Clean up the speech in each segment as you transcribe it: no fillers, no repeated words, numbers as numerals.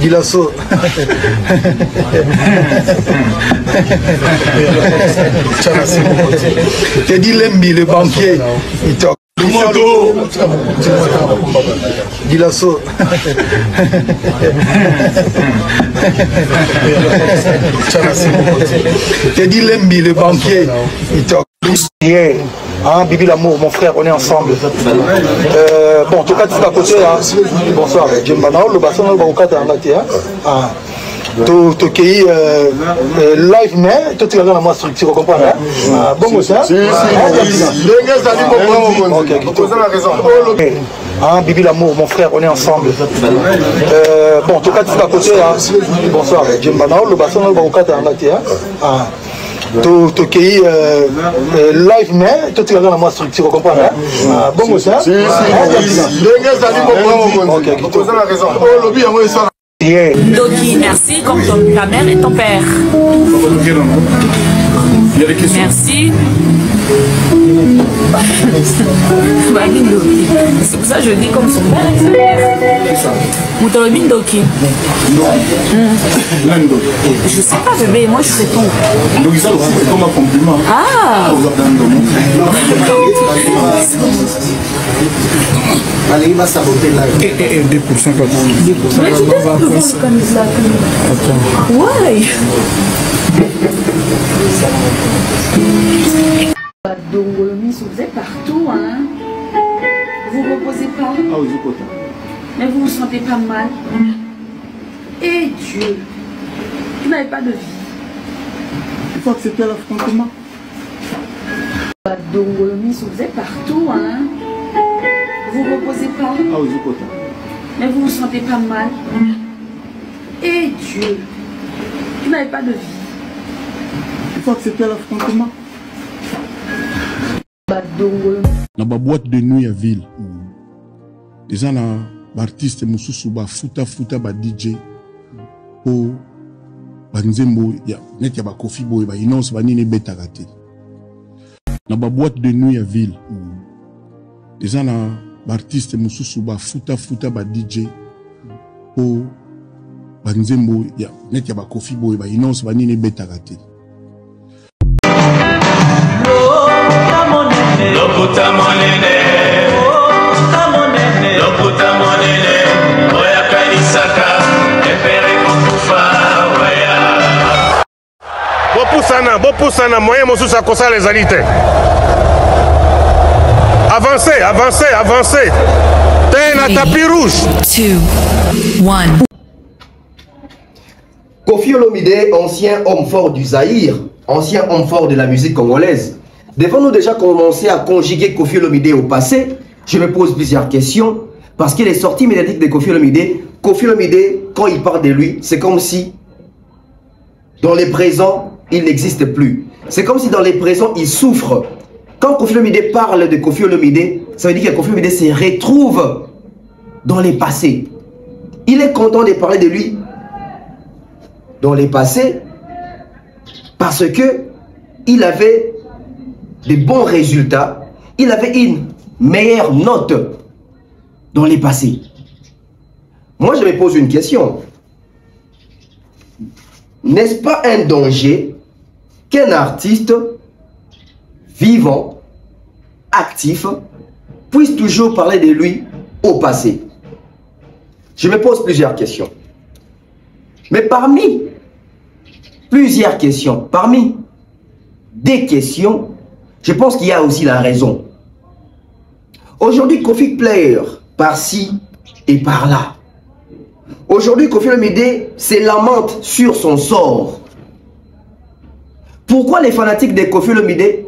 Gilasso. T'as dit Lembi, le banquier. Il t'a Gilasso. T'as dit Lembi, le banquier. Il t'a hein, Bibi l'amour, mon frère, on est ensemble. Bon, en tout cas, tu es à côté. Hein. Bonsoir. Djembanao, le bassin, on va au cadre en latin. Tu es live, mais tu as la structure, tu comprends? Bon, ça? Si, hein, Bibi l'amour, mon frère, on est ensemble. Bon, en tout cas, tu es à côté. Hein. Bonsoir. Djembanao, le bassin, on va au cadre en latin. Tu es live, mais tu as la structure, tu comprends? Bon, ça? Si, Doki, merci comme ta mère et ton père. Merci. C'est pour ça que je dis comme son père et sa mère. Ou dans le Doki. Je sais pas, bébé, moi je réponds. Donc ça aussi c'est comme un compliment. Ah. Allez, il va saboter là. Et 2% comme ça. Mais tu t'es comme ça. Ouais. Donc, vous êtes partout, hein. Vous ne reposez pas. Ah oui, je comprends. Mais vous ne vous sentez pas mal. Et Dieu, vous n'avez pas de vie. Il faut accepter l'affrontement. Donc, vous êtes partout, hein. Vous ne reposez pas. Ah oui, je comprends. Mais vous ne vous sentez pas mal. Et Dieu, vous n'avez pas de vie. Il faut accepter l'affrontement. Na ba boîte de nuit à ville. Les gens na artistes mususu ba futa ba DJ po ba nzembo ya net ya ba Kofi Boy ba inonce ba nini beta raté. Na ba boîte de nuit à ville. Les gens na artistes mususu ba futa ba DJ po ba nzembo ya net ya ba Kofi Boy ba inonce ba nini beta raté. Lokuta monene, lokuta monene, oya kanisaka, epere kokufa, oya. Bopusana, moyen mosusa kosa les alités. Avancez. T'es na tapis rouge. 2, 1. Koffi Olomide, ancien homme fort du Zaïre, ancien homme fort de la musique congolaise. Devons-nous déjà commencer à conjuguer Koffi Olomide au passé? Je me pose plusieurs questions. Parce que les sorties médiatiques de Koffi Olomide, quand il parle de lui, c'est comme si dans les présents, il n'existe plus. C'est comme si dans les présents, il souffre. Quand Koffi Olomide parle de Koffi Olomide, ça veut dire que Koffi Olomide se retrouve dans les passés. Il est content de parler de lui dans les passés parce que il avait de bons résultats, il avait une meilleure note dans les passés. Moi, je me pose une question. N'est-ce pas un danger qu'un artiste vivant, actif, puisse toujours parler de lui au passé? Je me pose plusieurs questions. Mais parmi plusieurs questions, parmi des questions, je pense qu'il y a aussi la raison. Aujourd'hui, Koffi pleure par-ci et par-là. Aujourd'hui, Koffi Olomide se lamente sur son sort. Pourquoi les fanatiques de Koffi Olomide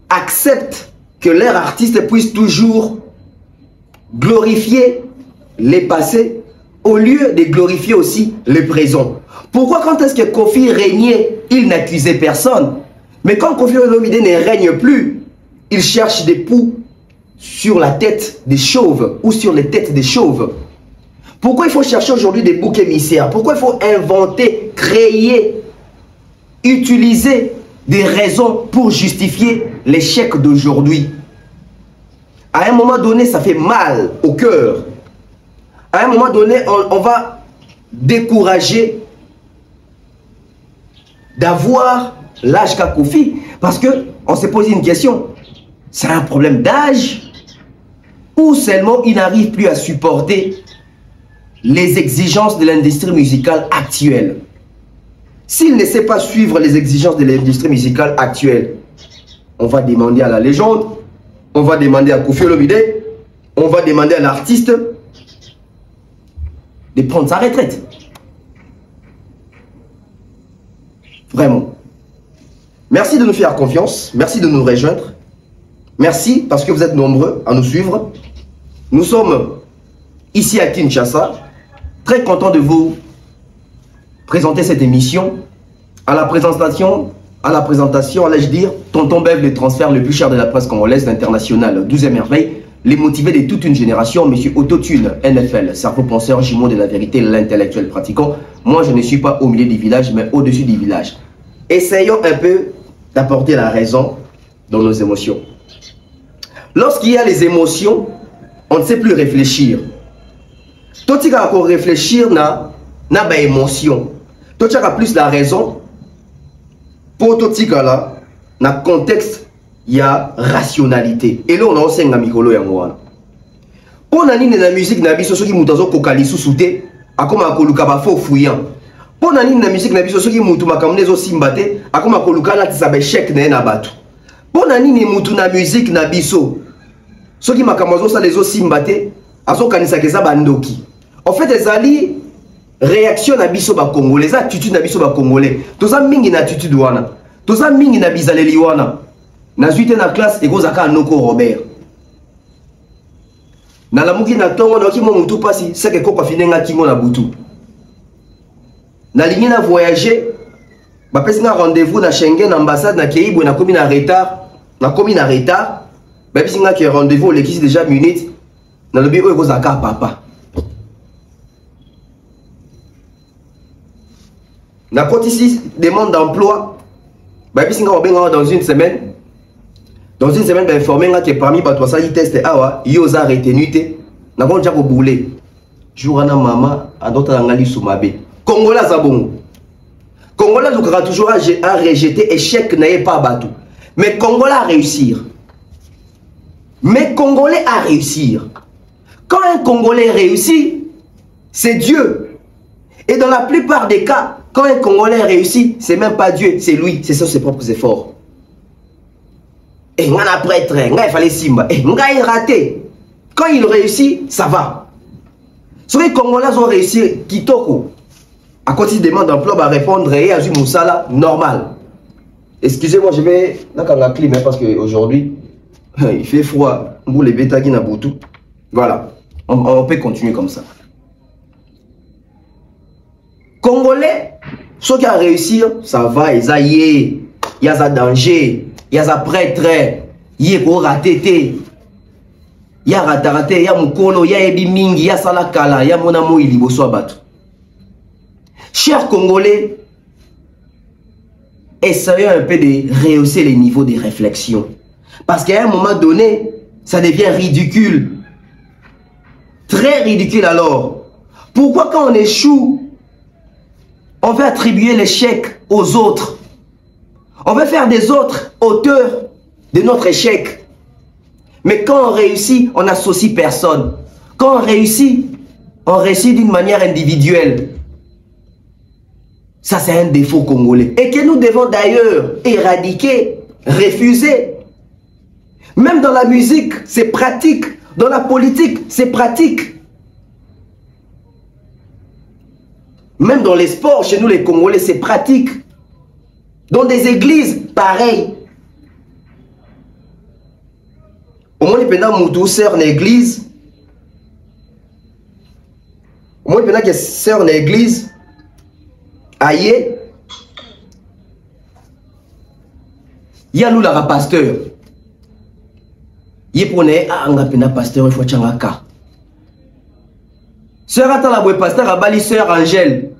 acceptent que leur artiste puisse toujours glorifier les passés au lieu de glorifier aussi le présent? Pourquoi quand est-ce que Koffi régnait, il n'accusait personne? Mais quand Koffi Olomide ne règne plus, il cherche des poux sur la tête des chauves ou sur les têtes des chauves. Pourquoi il faut chercher aujourd'hui des boucs émissaires? Pourquoi il faut inventer, créer, utiliser des raisons pour justifier l'échec d'aujourd'hui? À un moment donné, ça fait mal au cœur. moment donné, on va décourager d'avoir l'âge qu'a Kofi, parce que on s'est posé une question. C'est un problème d'âge ou seulement il n'arrive plus à supporter les exigences de l'industrie musicale actuelle? S'il ne sait pas suivre les exigences de l'industrie musicale actuelle, on va demander à la légende, on va demander à Koffi Olomide, on va demander à l'artiste de prendre sa retraite. Vraiment. Merci de nous faire confiance, merci de nous rejoindre. Merci parce que vous êtes nombreux à nous suivre. Nous sommes ici à Kinshasa, très contents de vous présenter cette émission. À la présentation, allais-je dire, Tonton Bev, le transfert le plus cher de la presse congolaise, l'international, 12e merveille, les motivés de toute une génération, Monsieur Autotune, NFL, cerveau penseur, jumeau de la vérité, l'intellectuel pratiquant. Moi, je ne suis pas au milieu du village, mais au-dessus du village. Essayons un peu d'apporter la raison dans nos émotions. Lorsqu'il y a les émotions, on ne sait plus réfléchir. Toi, tu as réfléchir na émotion. Toi, tu as plus la raison. Pour toi, tu as na contexte, il y a rationalité. Et là, on a aussi un mikolo yangoana. Pour nani na musique na biso soki mutazo kokali susute, akoma koluka ba fo fouillant. Pour nani na musique na biso soki mutu makamne zo simbate, akoma koluka na tsabe chèque na batu. Pour nani ni mutu na musique na biso soki makamazo sa les simbate, azo kanisa keza bandoki. En fait, ezali réaction na biso ba congolais, attitude na biso ba congolais. Toza mingi na attitude wana. Toza mingi na bizaleli wana. Na zuite na classe ekozaka noko Robert. Na lamuki na tongo na kimo mutu pasi seke ko finenga kingo na butu. Na lingi na voyager, ba pesi na rendez-vous na Schengen ambassade na Keibwe na komi na retard, ba pesi nga ke rendez-vous lekisi déjà minute. Na lobi oyo ekozaka papa. Na côté ici demande d'emploi, bah puis dans une semaine, bah informé que parmi bah toi ça y teste awa, yoza retenu te, na bon jako boulé. Jour na maman, à d'autres angali soumabe. Congolais zabongo. Congolais donc toujours à rejeter échec n'est pas bateau. Mais Congolais à réussir. Quand un Congolais réussit, c'est Dieu. Et dans la plupart des cas, quand un Congolais réussit, c'est même pas Dieu, c'est lui, c'est ses propres efforts. Et on a prêtre, il fallait simba, et on a raté. Quand il réussit, ça va. Si les Congolais ont réussi, Kitoko, à côté de demande d'emploi, va répondre et à Moussala, normal. Excusez-moi, je vais là quand la clim, parce qu'aujourd'hui, il fait froid, vous les bétagui na boutou. Voilà, on peut continuer comme ça. Congolais, ceux qui ont réussi, ça va, il y a un danger, il y a un prêtre, il y a un raté, il y a un raté, il y a un mukolo, il y a un bimingi, il y a salakala, il y a mon amour, il y a un chers Congolais, essayons un peu de rehausser les niveaux de réflexion. Parce qu'à un moment donné, ça devient ridicule. Très ridicule alors. Pourquoi quand on échoue, on veut attribuer l'échec aux autres. On veut faire des autres auteurs de notre échec. Mais quand on réussit, on n'associe personne. Quand on réussit d'une manière individuelle. Ça, c'est un défaut congolais. Et que nous devons d'ailleurs éradiquer, refuser. Même dans la musique, c'est pratique. Dans la politique, c'est pratique. Même dans les sports, chez nous les Congolais, c'est pratique. Dans des églises, pareil. Au moins, pendant Moutou sœur l'église. Au moins, pendant que sœur l'église, aïe, il y a nous la pasteur. Il y a pour nous pasteur, il faut tchangaka. Sœur attend la boue pasteur à Bali, sœur Angèle.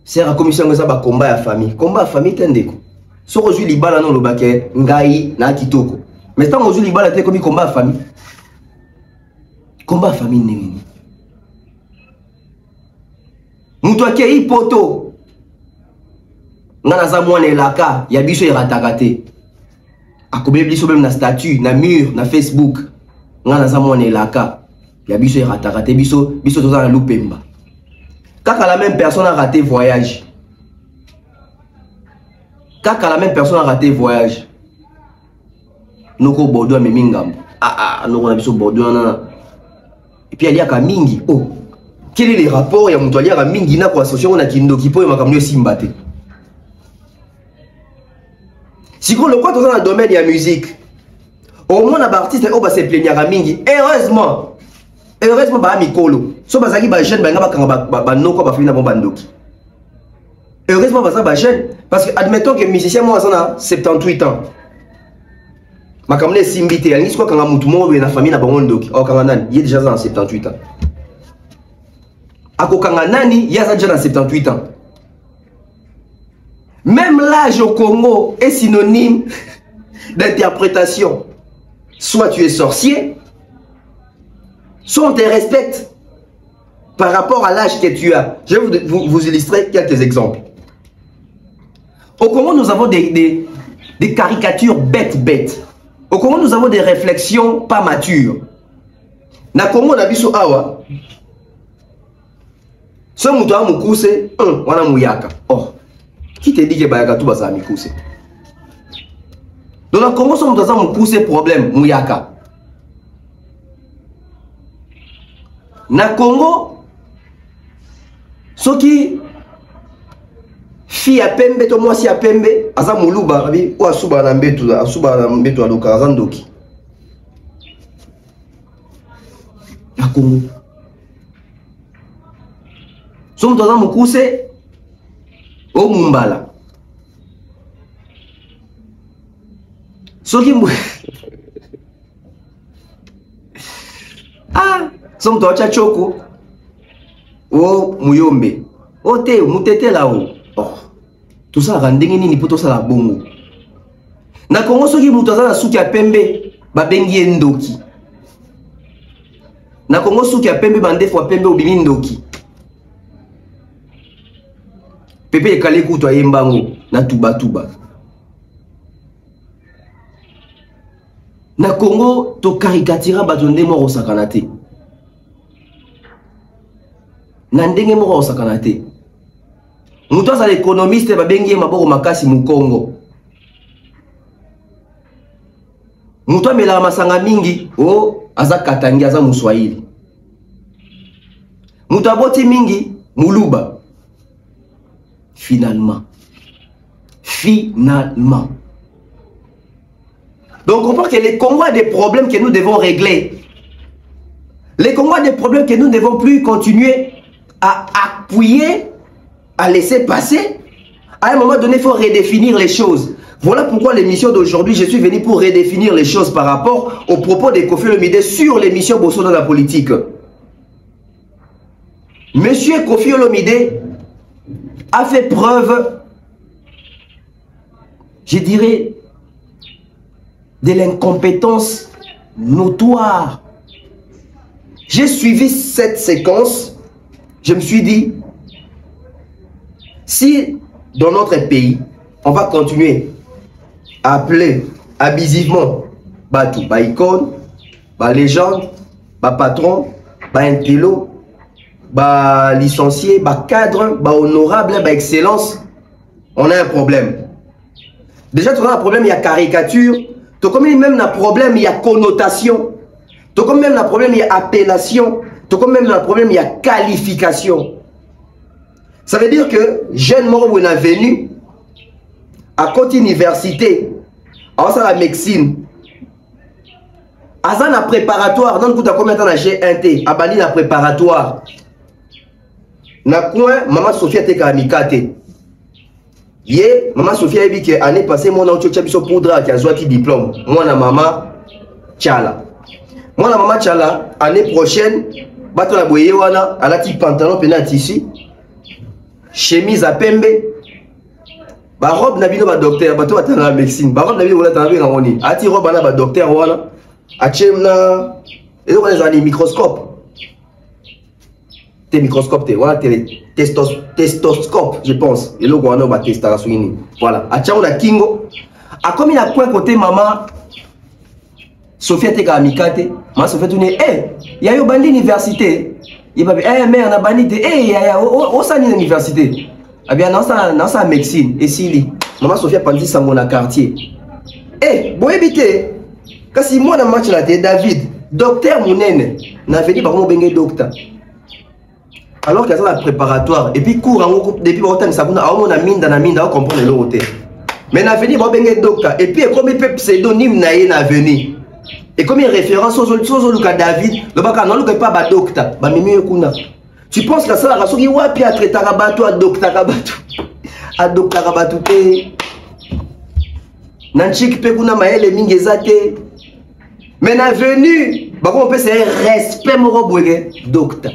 Sœur a commission de combat à famille. Combat à famille, t'endeko. Si on joue l'ibala non le baquet, ngai na kitoko. Mais tant on joue l'ibala, t'es comme combat à famille. Combat à famille, n'est Mutu akei poto. Ngana za mwana elaka, ya biso eratakate. Akobe biso même na statut, na mur, na Facebook. Ngana za mwana elaka, ya biso eratakate, biso toza na lupemba. Kaka la même personne a raté voyage. Kaka la même personne a raté voyage. Noko Bordeaux mais mingam. Noko na biso Bordeaux na. Et puis il y a mingi. Oh. Quel est le rapport ya mutu aliaka mingi na ko association na kindoki po makamyo simbate. Si vous le croyez dans le domaine de la musique, au moins les artistes ont se plaindre mingi. Heureusement ba mikolo. So bazaki ba jeune ba nga ba noko ba fina bomba ndoki. Heureusement ba jeune parce que admettons que musicien moi a 78 ans. Makamne simbite ya ngisiko kanga mutu mo be na famille na bango ndoki. O kanga nani, il est déjà dans 78 ans. Ako kanga nani, il y a déjà dans 78 ans. Même l'âge au Congo est synonyme d'interprétation. Soit tu es sorcier, soit on te respecte par rapport à l'âge que tu as. Je vais vous illustrer quelques exemples. Au Congo, nous avons des caricatures bêtes. Au Congo, nous avons des réflexions pas matures. Na Congo, on a vu sur Awa. Ce mouton moukousse, on a mouyaka. Oh. Qui te dit que Bayaka tout va mikousse? Donc, comment sont dans un poussé problème, Mouyaka? Na Congo, ce qui fille à pembe, to moi si à pembe, aza mouluba, ou asuba na mbetu, aluka, azandoki. Na Congo. Sommes dans un poussé. Au Mumbala. Soki somme toi chachoko. Oh Muyombe. Oh te mutete là-haut. Oh. Tout ça rendenge nini pour tout ça la bongo. Na Congo soki mutaza na suki ya pembe ba bengi ndoki. Na Congo suki ya pembe bande fois pembe obimi ndoki. Pepe ekale kuto ayembango na tuba. Na Congo to karikatira batonde moko sakana te. Na ndenge moko sakana te. Mutu aza l'économiste ba bengi maboko makasi mu Congo. Mutu amela masanga mingi o aza katangi aza muswahili. Mutu aboti mingi muluba. Finalement. Donc on comprend que les Congos ont des problèmes que nous devons régler. Les Congos ont des problèmes que nous ne devons plus continuer à appuyer, à laisser passer. À un moment donné, il faut redéfinir les choses. Voilà pourquoi l'émission d'aujourd'hui, je suis venu pour redéfinir les choses par rapport aux propos de Koffi Olomide sur l'émission Bosso dans la politique. Monsieur Koffi Olomide a fait preuve, je dirais, de l'incompétence notoire. J'ai suivi cette séquence, je me suis dit, si dans notre pays, on va continuer à appeler abusivement Batou, icône, légende, patron, intello, licencié, cadre, honorable, excellence, on a un problème. Déjà, tu as un problème, il y a caricature. Tu as quand même un problème, il y a connotation. Tu as quand même un problème, il y a appellation. Tu as quand même un problème, il y a qualification. Ça veut dire que jeune mort où on est venu à côté université, à la médecine, à la préparatoire, dans le coup, tu as combien de temps G1T, à Bali, la préparatoire. Na coin, maman Sophia te kamikate. Ye, maman Sophia a dit que l'année passée, moi, on a eu poudre qui a eu diplôme. Moi, na maman Tchala. Moi, na maman Tchala, année prochaine, bato la boye wana, elle a petit pantalon pena tissu, chemise à pembe, ba robe na bino ba docteur, bato atana la médecine, ba robe na bino wala tana bino ngoni. Ati robe na ba docteur wana, achem na, et on les a des microscopes. microscope, testoscope, je pense. Et là, on a testé la souini. Voilà. A tchao la kingo. A comme il a point côté maman, Sophia te kamikate, maman Sophia tourne, il y a eu bandi université. Il va dire, mais on a bandi, il y a au sein de l'université. Eh bien, dans sa médecine, et si maman Sophia pendit ça mon quartier. Bon éviter. Quand si moi dans le match là, David, docteur Mounene, n'a venu par mon bengue docteur. Alors qu'il y a la préparatoire, et puis cours en depuis longtemps, ça on a mine dans la mine, on comprend le l'autre. Mais n'a venu par bengue docteur, et puis comme il peut pseudonyme n'a venu. Et comme il référence aux Luka David, le bac non le pas docteur, bah mimi kuna. Tu penses que ça la raison qui ouais puis à traiter Rabatou à docteur Rabatou te. Nanchik pe kuna maele mingezate. Mais n'a venu, bah on peut c'est respect mon roboué docteur.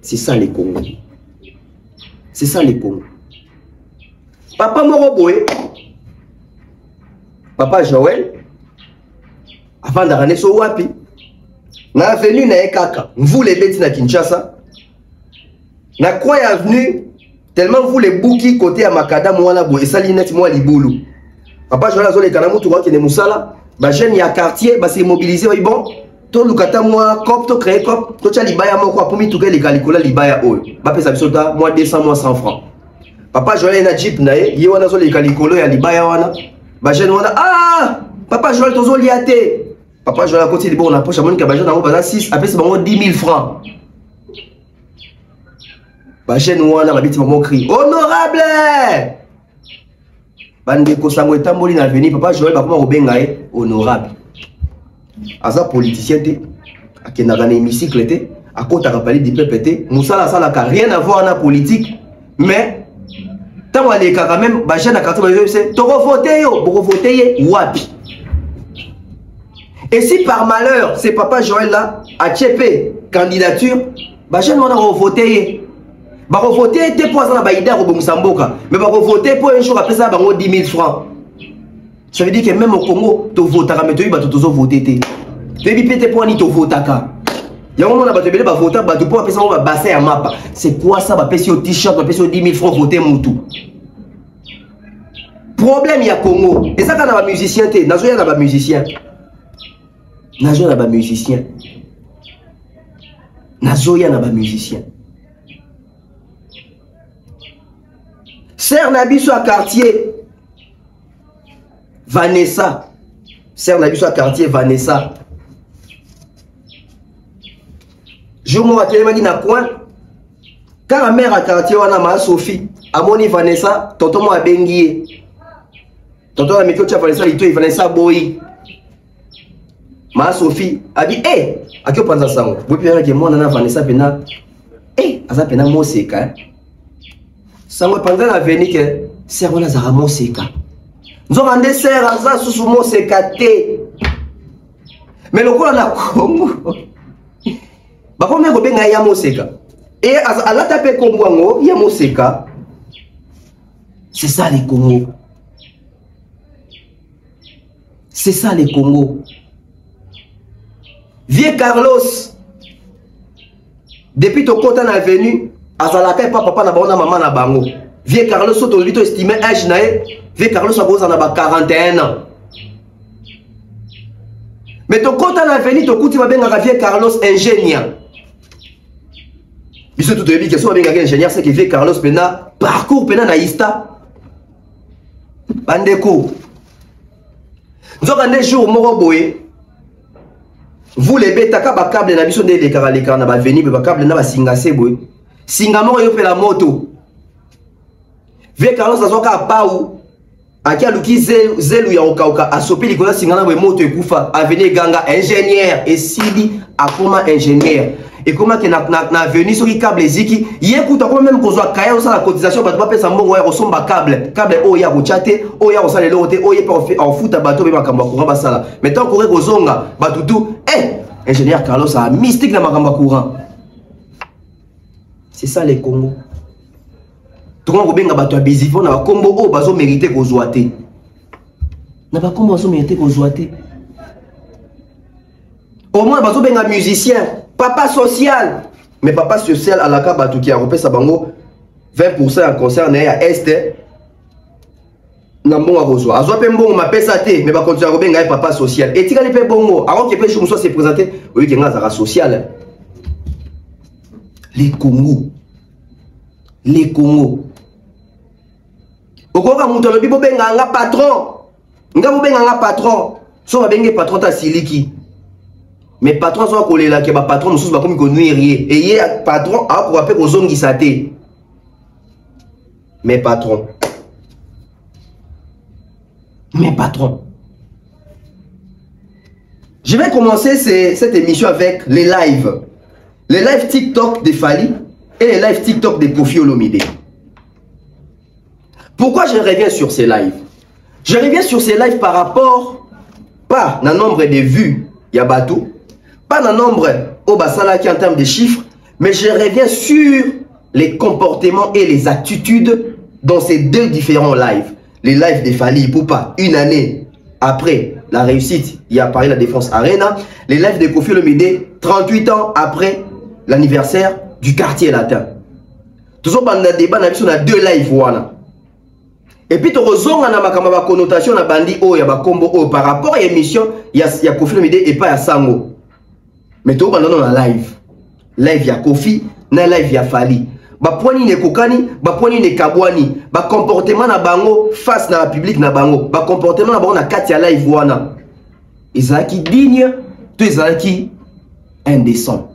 C'est ça les Congo. C'est ça les Congo. Papa Moroboué, Papa Joël, avant d'arranger sur Wapi, n'a venu na Ekaka, vous les bêtes na Kinshasa, n'a quoi est venu, tellement vous les bouki côté à Makada, moi la boue, et ça l'inet moi liboulou. Papa Joël a zolé kanamou, tu vois qu'il est moussala, bah jeune y a quartier, bah c'est mobilisé, oui bon. To lukata moi cop to créer cop to cha libaya mo kwa pumi tuke likalikola libaya oyo ba pesa bisota moi 200 moi 100 francs. Papa Joël na jeep na ye wana zo likalikolo ya libaya wana ba jeune wana papa Joël tozo liate. Papa Joël a côté libo na poche monika ba jeune na ba 6 apesa bango 10 000 francs. Ba jeune wana ba biti bango cri honorable. Bande ko sango etamboli na venir papa Joël ba kuma robenga honorable. Aza politicien te, a kenaka na hémicycle te, a kota kapali di peuple te, Moussala salaka rien à voir na politique, mais tant on est quand même, ba jeune quartier ba c'est toko voter yo, boko voter wapi. Et si par malheur, c'est papa Joël là a tchepé candidature, ba jeune on a voter. Ba voter te pour ça ba idée au Msamboka, mais ba voter pour un jour après ça bango 10 000 francs. Ça veut dire que même au Congo, tu votes, mais tu vas voter. Tu vas péter pour ni tu votes. Il y a un moment où tu vas voter, tu peux appeler ça un bassin à map. C'est quoi ça? Tu vas payer au t-shirt, tu vas payer 10 000 francs voter Moutou. Problème, il y a Congo. Et ça, quand on a un musicien, tu as un musicien. Nazoya n'a pas musicien. Nazoya n'a pas musicien. Serre Nabiso à quartier. Vanessa, Serre Nabiso à quartier Vanessa. Je m'en vais à na coin. Car la mère à quartier wana ma Sophie, amoni Vanessa, tonton mo abengié. Tonton la meko tia Vanessa lito Vanessa boy. Ma Sophie a dit akio panza sango. Bo pia ke mona na Vanessa pena. Aza pena mo seka. Sango panza na veni ke Serre wana za mo seka. Nous avons des serres à ça sous mon sécaté. Mais le coup na Congo. Bah comment on benga ya moseka. Et à la taper Congo ya moseka. C'est ça les Congo. C'est ça les Congo. Vieux Carlos. Depuis ton compte en avenue, à la papa na bana maman na bango. Vieux Carlos on lui estimé âge nae. Vieux Carlos a 41 ans. Mais ton compte en avenir, ton coup tu vas bien Vieux Carlos ingénieur. Bisous tout le monde qui sont bien ingénieur, c'est que Vieux Carlos pena parcours pena na ista. Bandeko. Nous avons des jours moroboé. Vous les bêtes ka câble na biso de les na ba venir ba câble na ba singase boy. Singamo yo pe la moto. Vieux Carlos azoka paou. Akia luki zelu ya okauka asopi likola singana we moto ekufa avenir ganga ingénieur et sidi akoma ingénieur et comment que na venu sur câble ziki yekuta ko même kozwa kaya osa la cotisation ba ba pesa mbongo ya kosomba câble o ya ko chate o ya osala lote o ya pa en foot bato be makamba courant basala mais tant ko kozonga batutu ingénieur Carlos a mystique na makamba courant. C'est ça les Congo. Tout le monde a battu à Bizifo, na combo o bazo mérité qu'on soit té. Na ba combo bazo mérité qu'on soit té. Au moins bazo benga musicien, papa social. mais papa social à la cabatu qui a repé sa bango 20% en concert à Est. Nambon Arozo. Azo pe mbongo ma pesa te, mais ba continue à robenga papa social. Et tika li pe bongo, avant que pe chou soit se présenter, oui que ngazara social. Les Congo. Les Congo. Okoka muto lobi bo benga nga patron. Nga bo benga nga patron. So ba benga patron ta siliki. Mais patron so kolela ke ba patron mususu ba komi ko nuirier. Et ye patron a ko apé ko zongi saté. Mais patron. Mes patrons. Je vais commencer cette émission avec les lives. Les lives TikTok de Fally et les lives TikTok de Koffi Olomide. Pourquoi je reviens sur ces lives? Je reviens sur ces lives par rapport, pas dans le nombre de vues, Yabatou, pas dans le nombre au Basalaki en termes de chiffres, mais je reviens sur les comportements et les attitudes dans ces deux différents lives. Les lives de Fally Ipupa, une année après la réussite, il y a Paris La Défense Arena. Les lives de Koffi Olomide, 38 ans après l'anniversaire du quartier latin. Toujours pendant le débat, on a deux lives. Et puis, on a une connotation na bandi o ya ba combo o par rapport à l'émission, il y a Koffi Olomide et pas à Sango. Mais tout pendant on a live. Live ya Koffi, na live ya Fally. Ba poani ne kokani, ba poani ne kabwani, ba comportement na bango face na la public na bango, ba comportement na bango na kati ya live wana. Ezaki digne, tout ezaki indécent.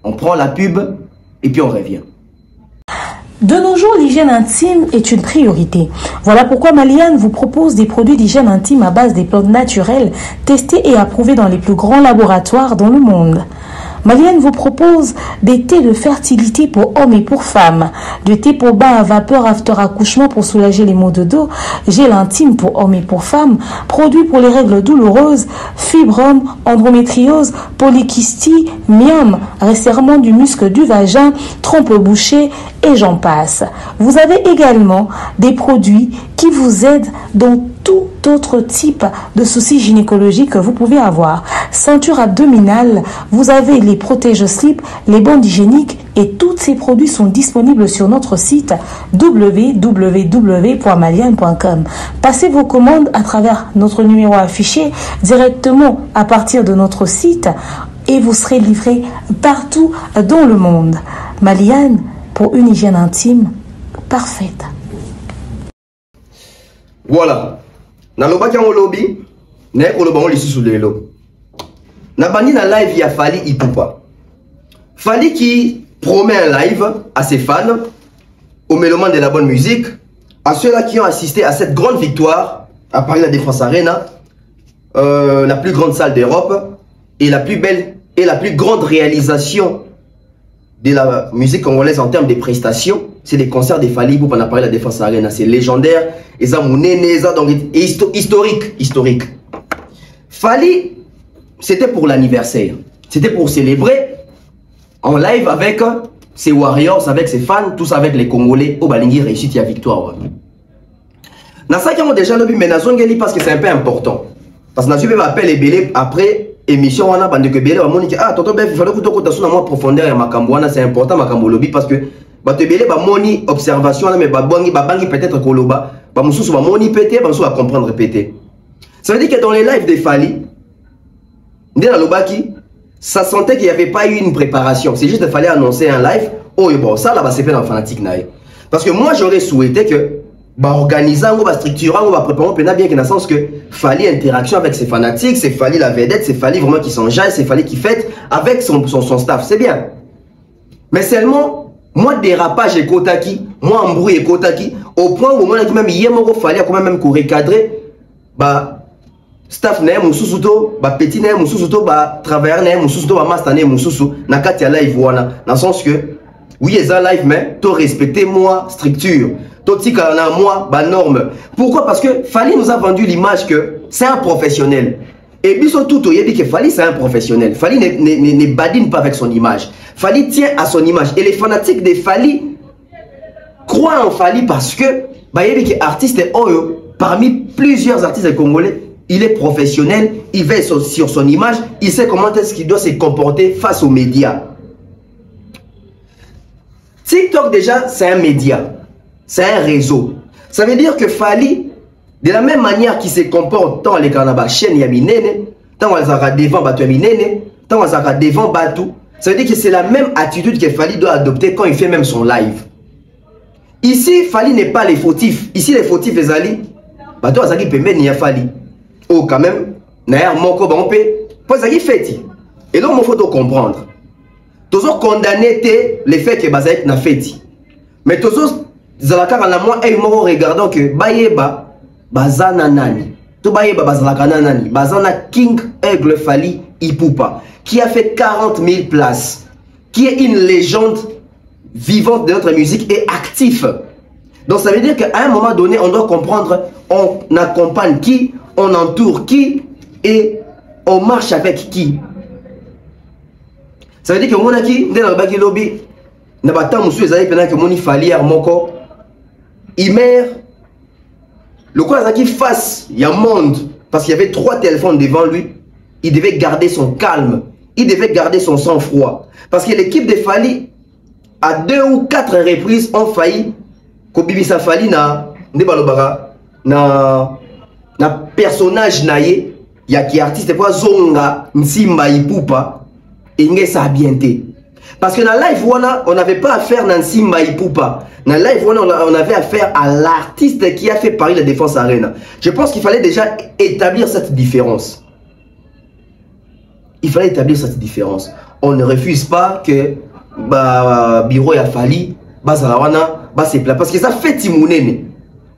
On prend la pub et puis on revient. De nos jours, l'hygiène intime est une priorité. Voilà pourquoi Maliane vous propose des produits d'hygiène intime à base des plantes naturelles, testés et approuvés dans les plus grands laboratoires dans le monde. Maliane vous propose des thés de fertilité pour hommes et pour femmes, du thé pour bain à vapeur after accouchement pour soulager les maux de dos, gel intime pour hommes et pour femmes, produits pour les règles douloureuses, fibrome, endométriose, polykystie, myome, resserrement du muscle du vagin, trompe bouchée et j'en passe. Vous avez également des produits qui vous aident dans tout autre type de soucis gynécologiques que vous pouvez avoir. Ceinture abdominale, vous avez les protège-slip, les bandes hygiéniques et tous ces produits sont disponibles sur notre site www.maliane.com. Passez vos commandes à travers notre numéro affiché directement à partir de notre site et vous serez livré partout dans le monde. Maliane, pour une hygiène intime parfaite. Voilà. Na loba kyango lobby, na ko loba ngoli sous lelo. Na bandi na live ya Fally Ipupa. Fally qui promet un live à ses fans, aux mélomanes de la bonne musique, à ceux-là qui ont assisté à cette grande victoire à Paris La Défense Arena, la plus grande salle d'Europe et la plus belle et la plus grande réalisation de la musique congolaise en termes de prestations. C'est les concerts de Fally Ipupa pendant Paris La Défense Arena. C'est légendaire. Et ça, historique. Fally, c'était pour l'anniversaire. C'était pour célébrer en live avec ses warriors, avec ses fans, tous avec les Congolais. Au Balingi réussite, il y a victoire. Nasa qui ont déjà le but, mais Nazongeli parce que c'est un peu important. Parce que Nazongeli m'appelle les bélés après émission. On a bandé que bélé, on a dit ah, tonton Bef, il fallait que tu aies une profondeur et Makamboana, c'est important, Makambo lobby parce que te belé ba moni observation mais ba bangi peut-être koloba ba mususu ba moni pété ba mususu va comprendre pété. Ça veut dire que dans les lives de Fally ndé la lobaki ça sentait qu'il n'y avait pas eu une préparation, c'est juste qu'il fallait annoncer un live. Oh bon ça là c'est fait dans fanatique naï. Parce que moi j'aurais souhaité que ba organiser on va structurer on va préparer bien que dans le sens que Fally interaction avec ses fanatiques, c'est Fally la vedette, c'est Fally vraiment qui s'enjaille, c'est Fally qui fête avec son staff, c'est bien. Mais seulement moi dérapage et kotaki, moi embrouille et kotaki, au point où moi même hier moi fallait quand même recadrer bah staff na mususuto ba petit na mususuto ba travailleur na mususuto ba master na mususu na kati ya live wana dans le sens que oui les live mais to respecter moi structure to tika na moi ba norme. Pourquoi? Parce que Fally nous a vendu l'image que c'est un professionnel. Et biso tout il dit que Fally c'est un professionnel. Fally ne badine pas avec son image. Fally tient à son image. Et les fanatiques de Fally croient en Fally parce que bah, il dit que artiste Oyo, parmi plusieurs artistes congolais, il est professionnel, il veille sur son image, il sait comment est-ce qu'il doit se comporter face aux médias. TikTok déjà, c'est un média. C'est un réseau. Ça veut dire que Fally, de la même manière qu'il se comporte tant les canabas chaîne Yaminene, tant on a devant Batu Yaminene, tant on a devant Batu, ça veut dire que c'est la même attitude que Fally doit adopter quand il fait même son live. Ici, Fally n'est pas les fautifs. Ici, les fautifs, les alliés, Batu Azaki Pembe n'y a Fally. Oh, quand même, Nair Moko Bampé, pas Azaki Feti. Et là, il faut comprendre. Toujours condamner les faits que Bazaïk n'a fait. Mais toujours, Zalaka en moi et moi regardant que Bayeba, Bazana Nani, tout Bayeba Bazalaka Nani, Bazana King Aigle Fally Ipupa, qui a fait 40 000 places, qui est une légende vivante de notre musique et actif. Donc ça veut dire qu'à un moment donné, on doit comprendre, on accompagne qui, on entoure qui et on marche avec qui. Ça veut dire que mon aki, dès le baki lobby, n'a pas tant monsieur Ezaï pendant que mon Fally Armoko, il meurt. Le quoi qui face, il y a un monde, parce qu'il y avait 3 téléphones devant lui, il devait garder son calme, il devait garder son sang-froid. Parce que l'équipe de Fally, à 2 ou 4 reprises, ont failli, Kobibisa Fally na personnage naïe, il y a qui artiste, pas Zonga, Nsimba Ipupa. Et ça a bien été. Parce que dans live, on n'avait pas affaire à Nsimba Ipupa. Dans live, on avait affaire à l'artiste qui a fait Paris La Défense Arena. Je pense qu'il fallait déjà établir cette différence. Il fallait établir cette différence. On ne refuse pas que Biro a Fally, Bazalawana, Basepla. Parce que ça fait Timounene.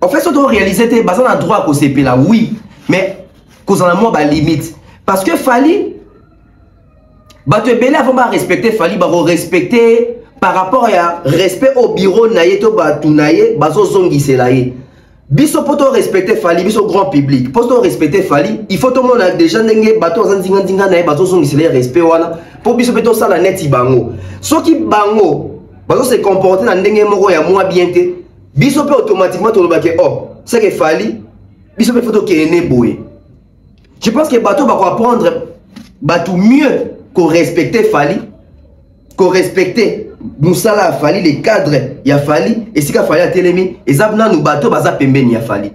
En fait, on doit réaliser que Bazan a droit à Sepela, oui. Mais qu'on a moins limite. Parce que Fally, Batu Belé avant de respecter Fally, respecter par rapport à respect au bureau naïe to Batu naïe, bazo zongi selaye. Biso poto respecter Fally, biso grand public. Poto respecter Fally, il faut tout le monde déjà n'engue bato zanzinga zinga naïe bazo zongi selaye respect wana. Pour biso poto ça la neti bango. So qui bango, bazo se comporter na n'engue moko ya moi bien te. Biso peut automatiquement tout le monde oh, c'est que Fally, biso peut photo qui est né boé. Je pense que bato va apprendre bato mieux qu'on respectait Fally, qu'on respectait Moussala Fally, les cadres, il y a Fally, et si il y a Fally à Télémi, et ça nous bateau, baza pembe ni a Fally.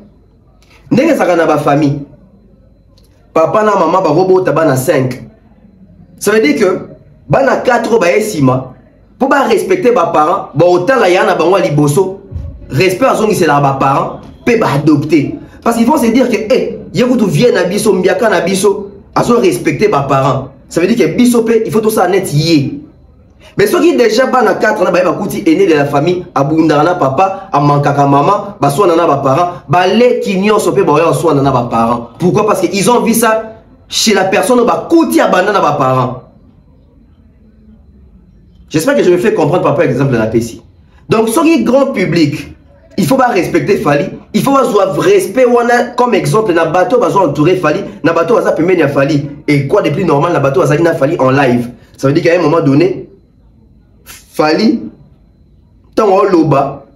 N'est-ce pas na famille? Papa na maman ba robot tabana 5. Ça veut dire que bana 4 ba esima pour ba respecter ba parents, ba autant la yana ba ngwa liboso, respect à son c'est là ba parents, pe ba adopter. Parce qu'ils vont se dire que eh, yekutu vient na biso mbiaka na biso, à son respecter ba parents. Ça veut dire que Bissopé, il faut tout ça net yé. Mais ceux qui déjà bana 4 ans, bah kouti aîné de la famille, abundana papa, amankaka maman, bah soit nana ba parents, bah les qui n'y ont sopé bah soit nana ba parents. Pourquoi? Parce qu'ils ont vu ça chez la personne bah kouti abandana ba parents. J'espère que je me fais comprendre papa exemple de la PC. Donc ceux qui grand public, il faut pas respecter Fally, il faut avoir respect comme exemple na bateau va entourer Fally, na bateau va permettre à Fally et quoi de plus normal na bateau va na Fally en live. Ça veut dire qu'à un moment donné Fally tant on loba,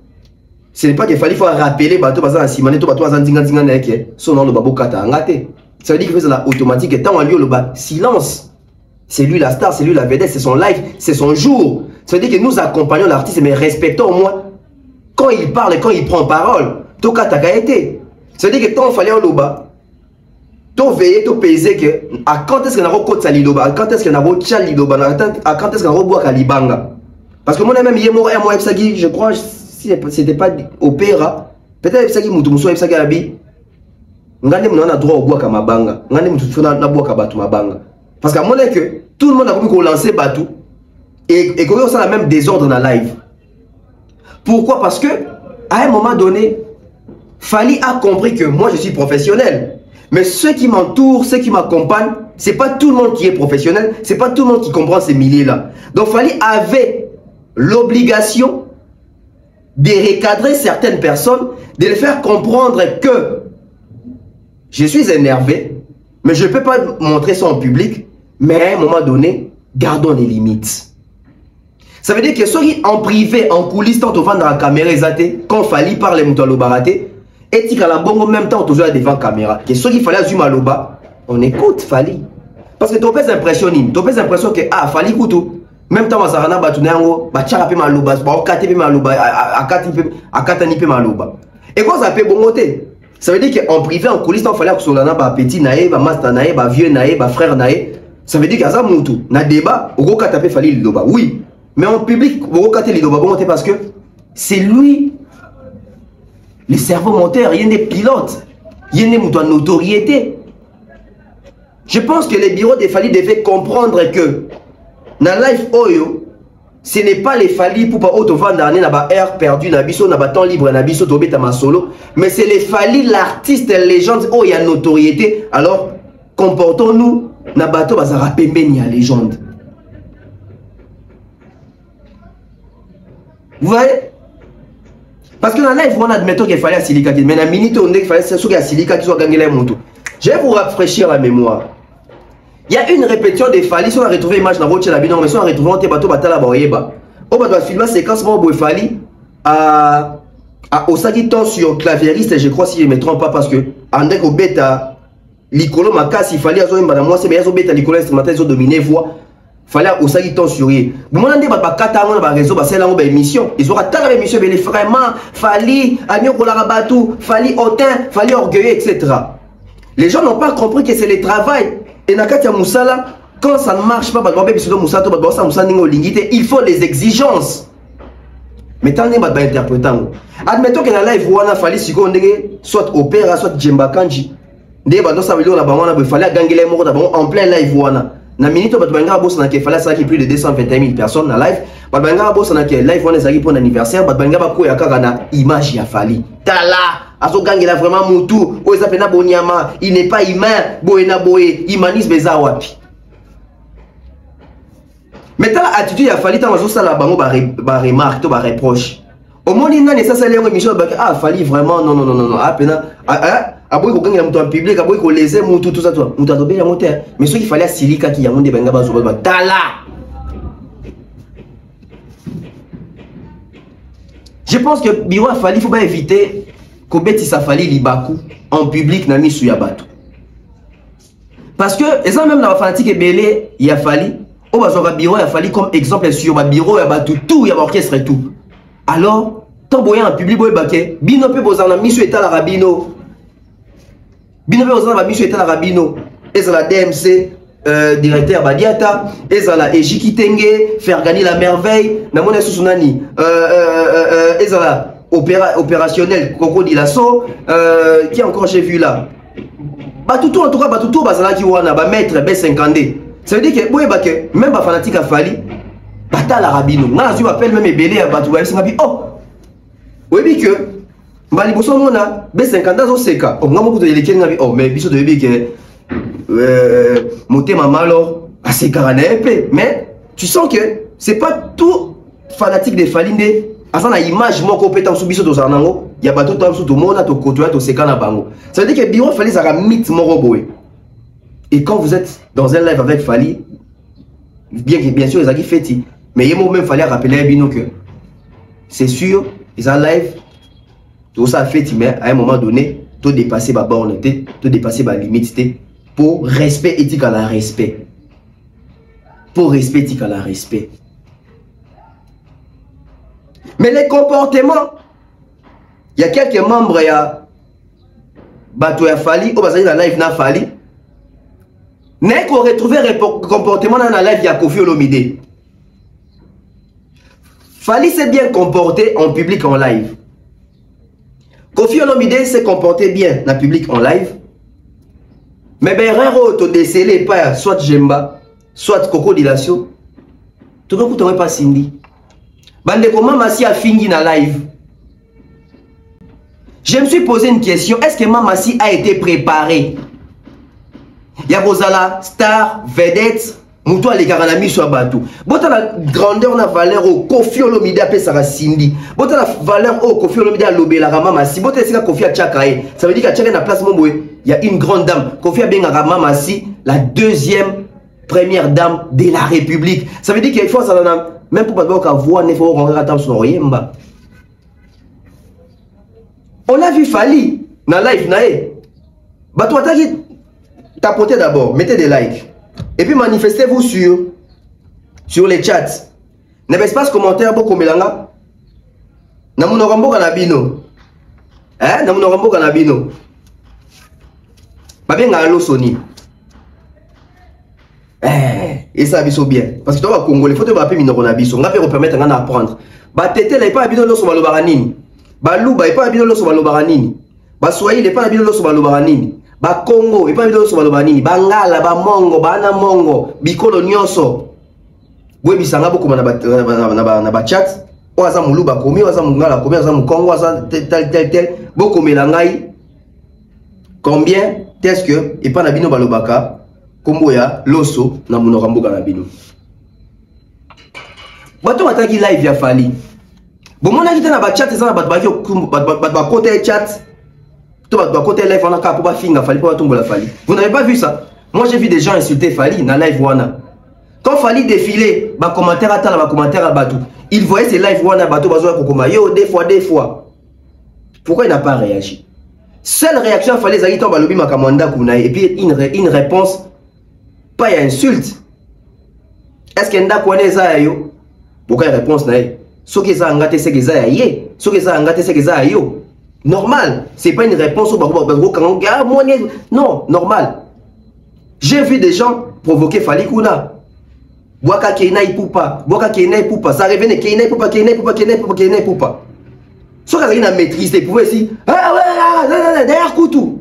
ce n'est pas que Fally faut rappeler bateau va simane to bateau va ndinga ndinga na yeke, son nom loba bokata ngate. Ça veut dire que c'est la automatique et tant on lui loba silence. C'est lui la star, c'est lui la vedette, c'est son live, c'est son jour. Ça veut dire que nous accompagnons l'artiste mais respectons au moins quand il parle et quand il prend parole, tout cas t'as été. Ça veut dire que quand il fallait en loba, tu veillais, tu pesais que à quand est-ce qu'on a recoté sa liloba, à quand est-ce qu'on a recoté liloba, à quand est-ce qu'on a reboit kalibanga. Parce que moi même hier moi Epsagi, je crois si c'était pas opéra, peut-être Epsagi mutu muso Epsagi abi. Ngande mona na droit au bois kamabanga, ngande mutu funa na bois kabatu mabanga. Parce qu'à mon avis que tout le monde a voulu lancer batou et qu'on a la même désordre dans la live. Pourquoi? Parce que à un moment donné, Fally a compris que moi je suis professionnel. Mais ceux qui m'entourent, ceux qui m'accompagnent, c'est pas tout le monde qui est professionnel, c'est pas tout le monde qui comprend ces milliers-là. Donc Fally avait l'obligation de recadrer certaines personnes, de les faire comprendre que je suis énervé, mais je ne peux pas montrer ça en public, mais à un moment donné, gardons les limites. Ça veut dire que ceux qui en privé, en coulisses, tant au vent dans la caméra, quand Fally parle les moutons baraté, et tu as la bonne en même temps toujours devant la caméra. Que ceux qui fallait zoomer à l'oba, on écoute Fally. Parce que tu as l'impression que ah Fally couteau, même temps Mazarana Batunango, Bachara pe maluba, Bakate pe maluba, Akatani pe maluba. Et quand ça fait bon côté, ça veut dire qu'en privé, en coulisses, il fallait que Solana, petit naé, master naé, vieux naé, frère naé. Ça veut dire qu'il y a un na débat, au gros katapé fallait l'Idoba. Oui, mais en public, au gros katapé l'Idoba, bon côté parce que c'est lui, le cerveau moteur, il y a des pilotes, il y a des notoriété. Je pense que les bureaux des Fali devaient comprendre que dans life Oyo, ce n'est pas les Fali pour pas auto-vendre na ba air perdu na biso na ba temps libre na biso tobeta ma solo, mais c'est les Fali l'artiste légende oh il y a notoriété. Alors comportons-nous na bato bazara pembeni ya légende. Vous voyez? Parce que dans life on admettons qu'il fallait à Silika mais na minute on dit qu'il fallait ce qu'il Silika qui soit gagné les motos. Je vais vous rafraîchir la mémoire. Il y a une répétition des Fali, si on a retrouvé l'image dans votre chaîne, mais si on a retrouvé un bateau batala baoyeba. On va filmer séquence où Fali à Osagi temps sur claviériste, je crois si je ne me trompe pas parce que André Obeta Licolo Makasi, il fallait à madame moi c'est bien Obeta Licolo instrumental ils ont dominé voix. Fallait à Osagi temps sur lui. Bon on a dit bah katanga ba réseau bah c'est là où ba émission. Ils aura tant émission mais vraiment Fali Agno Kolarabatou, Fali Autain, Fali Orgueilleux etc. Les gens n'ont pas compris que c'est le travail. Et Nakatia Moussala, quand ça ne marche pas, il faut les exigences. Mais tant que interprétant. Admettons que dans la live, il fallait soit opéra, soit Djemba Kanji. Il fallait gagner les mots en plein live. Na minute batbanga boss na ke fala ça qui plus de 221 000 personnes na live batbanga boss na ke live on ezaki pour anniversaire batbanga ba ko ya kaka na image ya Fali tala azo gangela vraiment mutu o ezapé na bonyama il n'est pas humain boena boé humanisme eza wapi mais tala attitude ya Fali tant azo sala bango ba remarque to ba reproche au moins il n'a pas ça c'est l'émission ah Fali vraiment non ah pena aboy ko gangela mutu en public aboy ko léser mutu tout ça toi mutu adobe ya moteur mais ce qu'il fallait à Silika qui yango de banga bazo ba tala. Je pense que bureau a fallu faut pas éviter ko beti sa Fali libaku en public na misu ya bato parce que et ça même na fanatique ebele ya Fali o bazoka bureau ya Fali comme exemple sur ba bureau ya bato tout ya orchestre et tout alors tant boya en public boy baké bino pe bozana misu eta la rabino bino pe bozana misu eta la rabino et ça la DMC directeur Badiata et ça la Ejiki Tenge faire gagner la merveille na mona susunani et ça la opérationnel Coco Dilasso qui encore j'ai vu là Batutu en tout cas Batutu bazala ki wana ba maître B50 ça veut dire que boye baké même ba fanatique a Fali bata la rabino na zu appelle même ebele ya batu ba singa bi oh oui que mbali boso mona B50 zo seka o ngamo kuto yelekeli ngabi oh mais biso de yebi que motema malo assez carané mais tu sens que c'est pas tout fanatique de Falinde à la image mon compétent sous biso dozanango ya bato to sous tout monde to kotoya to sekana bango ça veut dire que bureau Fali ça mythe mon boy et quand vous êtes dans un live avec Fali bien sûr les a qui fêti mais il même fallait rappeler bino que c'est sûr ils en live tout ça fêti mais à un moment donné to dépasser ba borne to dépasser ba limite pour respect éthique à la respect. Pour respect éthique à la respect. Mais les comportements, il y a quelques membres, il y a Bato ya Fali, au bazali na live na Fali. N'est qu'on retrouve comportement dans la live, il y a Kofi Olomide. Fali s'est bien comporté en public en live. Kofi Olomide s'est comporté bien dans le public en live. Mais ben raro to décelé pas soit Jemba, soit Coco Dilasso. Tout le monde pas Cindy. Bande comment Massi a fini na live. Je me suis posé une question, est-ce que Mamassi a été préparé? Yabozala star vedette Moutou les caranami sur Batou. Bota la grandeur na valeur au Kofi Olomide a Sara Cindy. Bota la valeur au Kofi Olomide a lobé la Ramamasi. Bota c'est Kofi a Tchakae. Ça veut dire qu'à Tchakae na place Momboé, il y a une grande dame. Kofi a bien Ramamasi, la deuxième première dame de la République. Ça veut dire qu'il faut ça même pour pas qu'on voit ne faut rentrer à table sur Oyemba. On a vu Fali na live nae. Batou tapotez d'abord, mettez des likes. Et puis manifestez-vous sur les chats. N'a pas espace commentaire beaucoup melanga. Na mon rambo kanabino. Hein? Na mon rambo kanabino. Ba bien ngalo Sony. Et ça biso bien parce que toi au Congo, il faut te rappeler minoko na biso. Nga pe permettre ngana apprendre. Ba tete la pas bino loso balobara nini. Ba luba pas bino loso balobara nini. Ba swahili pas bino loso balobara nini. Ba Congo pas bino loso balobara nini. Ba ngala ba mongo ba na mongo bikolo nyonso. Boye bisanga boko na ba chat. Oaza muluba komi oaza mungala komi oaza mukongo oaza tel boko melangai. Combien est-ce que et pas na bino balobaka kombo ya loso na munoko mboka na bino. Bato bataki live ya Fally. Bon mon akita na ba chat ezana bato ba côté chat. To bato ba côté live on a ka po ba finga Fally po ba tombola Fally. Vous n'avez pas vu ça? Moi j'ai vu des gens insulter Fally na live wana. Quand Fally défilé, ba commentaire atala ba commentaire à batou. Il voyait ces live wana bato bazo kokoma yo des fois. Pourquoi il n'a pas réagi? Seule réaction Fally zaki to ba lobi makamanda kuna et puis une réponse pas y a insulte. Est-ce qu'il y a un ça yo? Pourquoi il réponse na so que ça ngate c'est que ça yé, so que ça ngate c'est que ça yo. Normal, c'est pas une réponse au non, normal. J'ai vu des gens provoquer Fally kuna. Boaka keina ipupa, ça revenait keina ipupa. So que ça na maîtrise des pouvoirs ici. Ah ouais, derrière Koutou.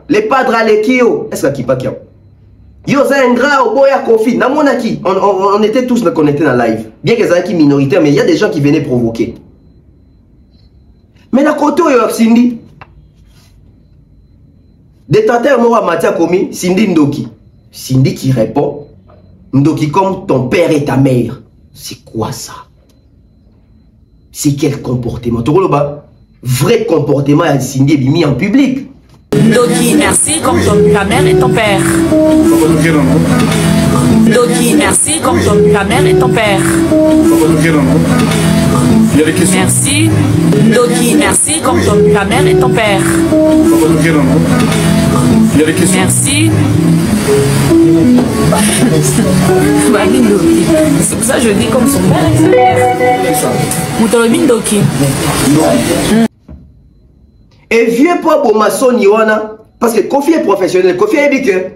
Les padres à l'équio, est-ce qu'il y a qui yo c'est un gras au boya Kofi. On était tous connectés dans live. Bien que ça qui minoritaire, mais il y a des gens qui venaient provoquer. Mais la côté yo Cindy. Détenteur moi Matia Komi, Cindy Ndoki. Cindy qui répond Ndoki comme ton père et ta mère. C'est quoi ça? C'est quel comportement? Vrai comportement à Cindy mis en public. Ndoki, merci comme ta mère et ton père. Ndoki, merci comme ta mère et ton père. Merci. Ndoki, merci comme ta mère et ton père. Merci. C'est pour ça que je dis comme son père. Moutolobi Ndoki. Et vieux pas pour maçon Yoana parce que Kofi est professionnel. Kofi a dit que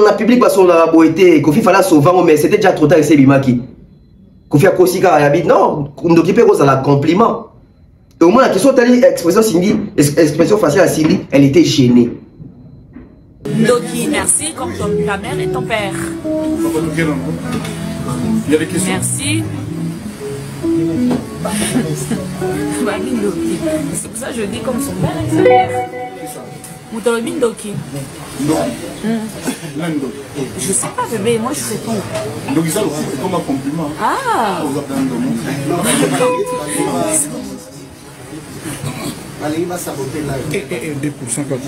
la public va son araboité. Kofi fallait sauver mais c'était déjà trop tard c'est Bimaki. Kofi a Kosika a dit non, Ndoki peut cause la compliment. Et au moins la question telle expression Cindy, expression faciale à Cindy, elle était gênée. Ndoki, merci comme ta mère et ton père. Merci. C'est pour ça que je dis comme son père. Moutolobi Ndoki. Je sais pas bébé, moi je réponds. Donc ça aussi c'est comme un compliment. Ah. Allez, il va saboter là. Et 2% quand même.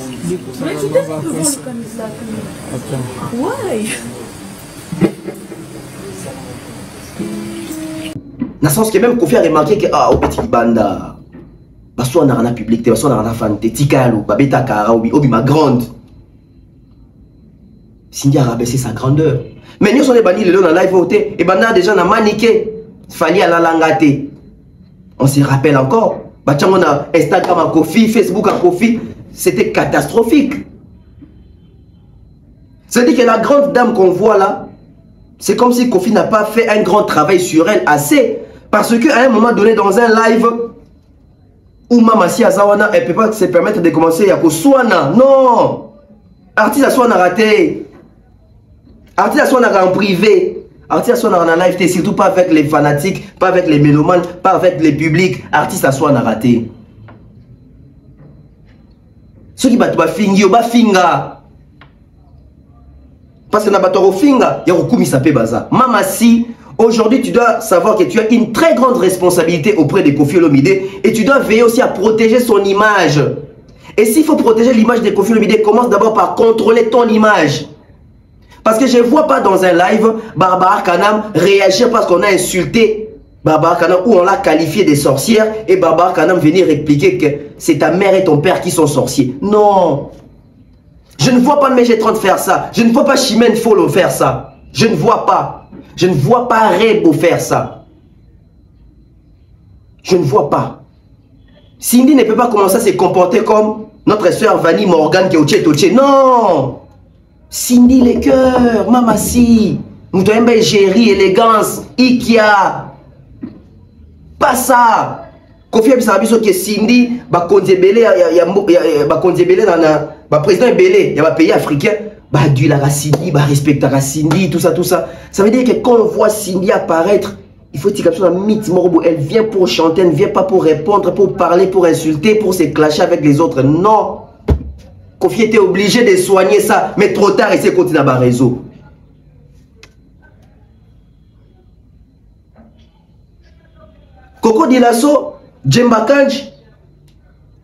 Mais tu t'es devant le candidat. Ouais. Dans le sens que même Kofi a remarqué que au petit banda baso na rana public te baso na rana fan te tikalo babeta kara obi ma grande Cindy a rabaissé sa grandeur mais nous on est banni le long dans live voté et banda déjà na maniqué Fally à la langate on se rappelle encore bachango na Instagram à Kofi Facebook à Kofi c'était catastrophique. C'est-à-dire que la grande dame qu'on voit là c'est comme si Kofi n'a pas fait un grand travail sur elle assez. Parce qu'à un moment donné, dans un live, où Mama Si Azawana, elle ne peut pas se permettre de commencer à Koswana. Non! Artiste à soi, raté. Artiste à soi, en privé. Artiste à soi, en live, surtout pas avec les fanatiques, pas avec les mélomanes, pas avec les publics. Artiste à soi, raté. Ceux qui battent fingi, ba finga. Parce que na batoro finga, ya rokumi sapé baza. Mama Si. Aujourd'hui, tu dois savoir que tu as une très grande responsabilité auprès de Koffi Olomide et tu dois veiller aussi à protéger son image. Et s'il faut protéger l'image de Koffi Olomide, commence d'abord par contrôler ton image. Parce que je ne vois pas dans un live Barbara Kanam réagir parce qu'on a insulté Barbara Kanam ou on l'a qualifiée de sorcière et Barbara Kanam venir expliquer que c'est ta mère et ton père qui sont sorciers. Non. Je ne vois pas G30 faire ça. Je ne vois pas Chimène Folo faire ça. Je ne vois pas. Je ne vois pas Rebo faire ça. Je ne vois pas. Cindy ne peut pas commencer à se comporter comme notre soeur Vanny Morgan qui est au tché. Non. Cindy les cœurs, Mamassi. Moutoyemba Géry, élégance, Ikia. Pas ça. Kofi Abisabiso qui est Cindy, Bakondebele, président Belé, il y a un pays africain, du la Cindy, respecter Cindy, tout ça. Ça veut dire que quand on voit Cindy apparaître, il faut dire un mythe, elle vient pour chanter, elle ne vient pas pour répondre, pour parler, pour insulter, pour se clasher avec les autres. Non. Kofi était obligé de soigner ça, mais trop tard, il s'est continué à bas réseau. Coco Dilasso, Djemba Kandji,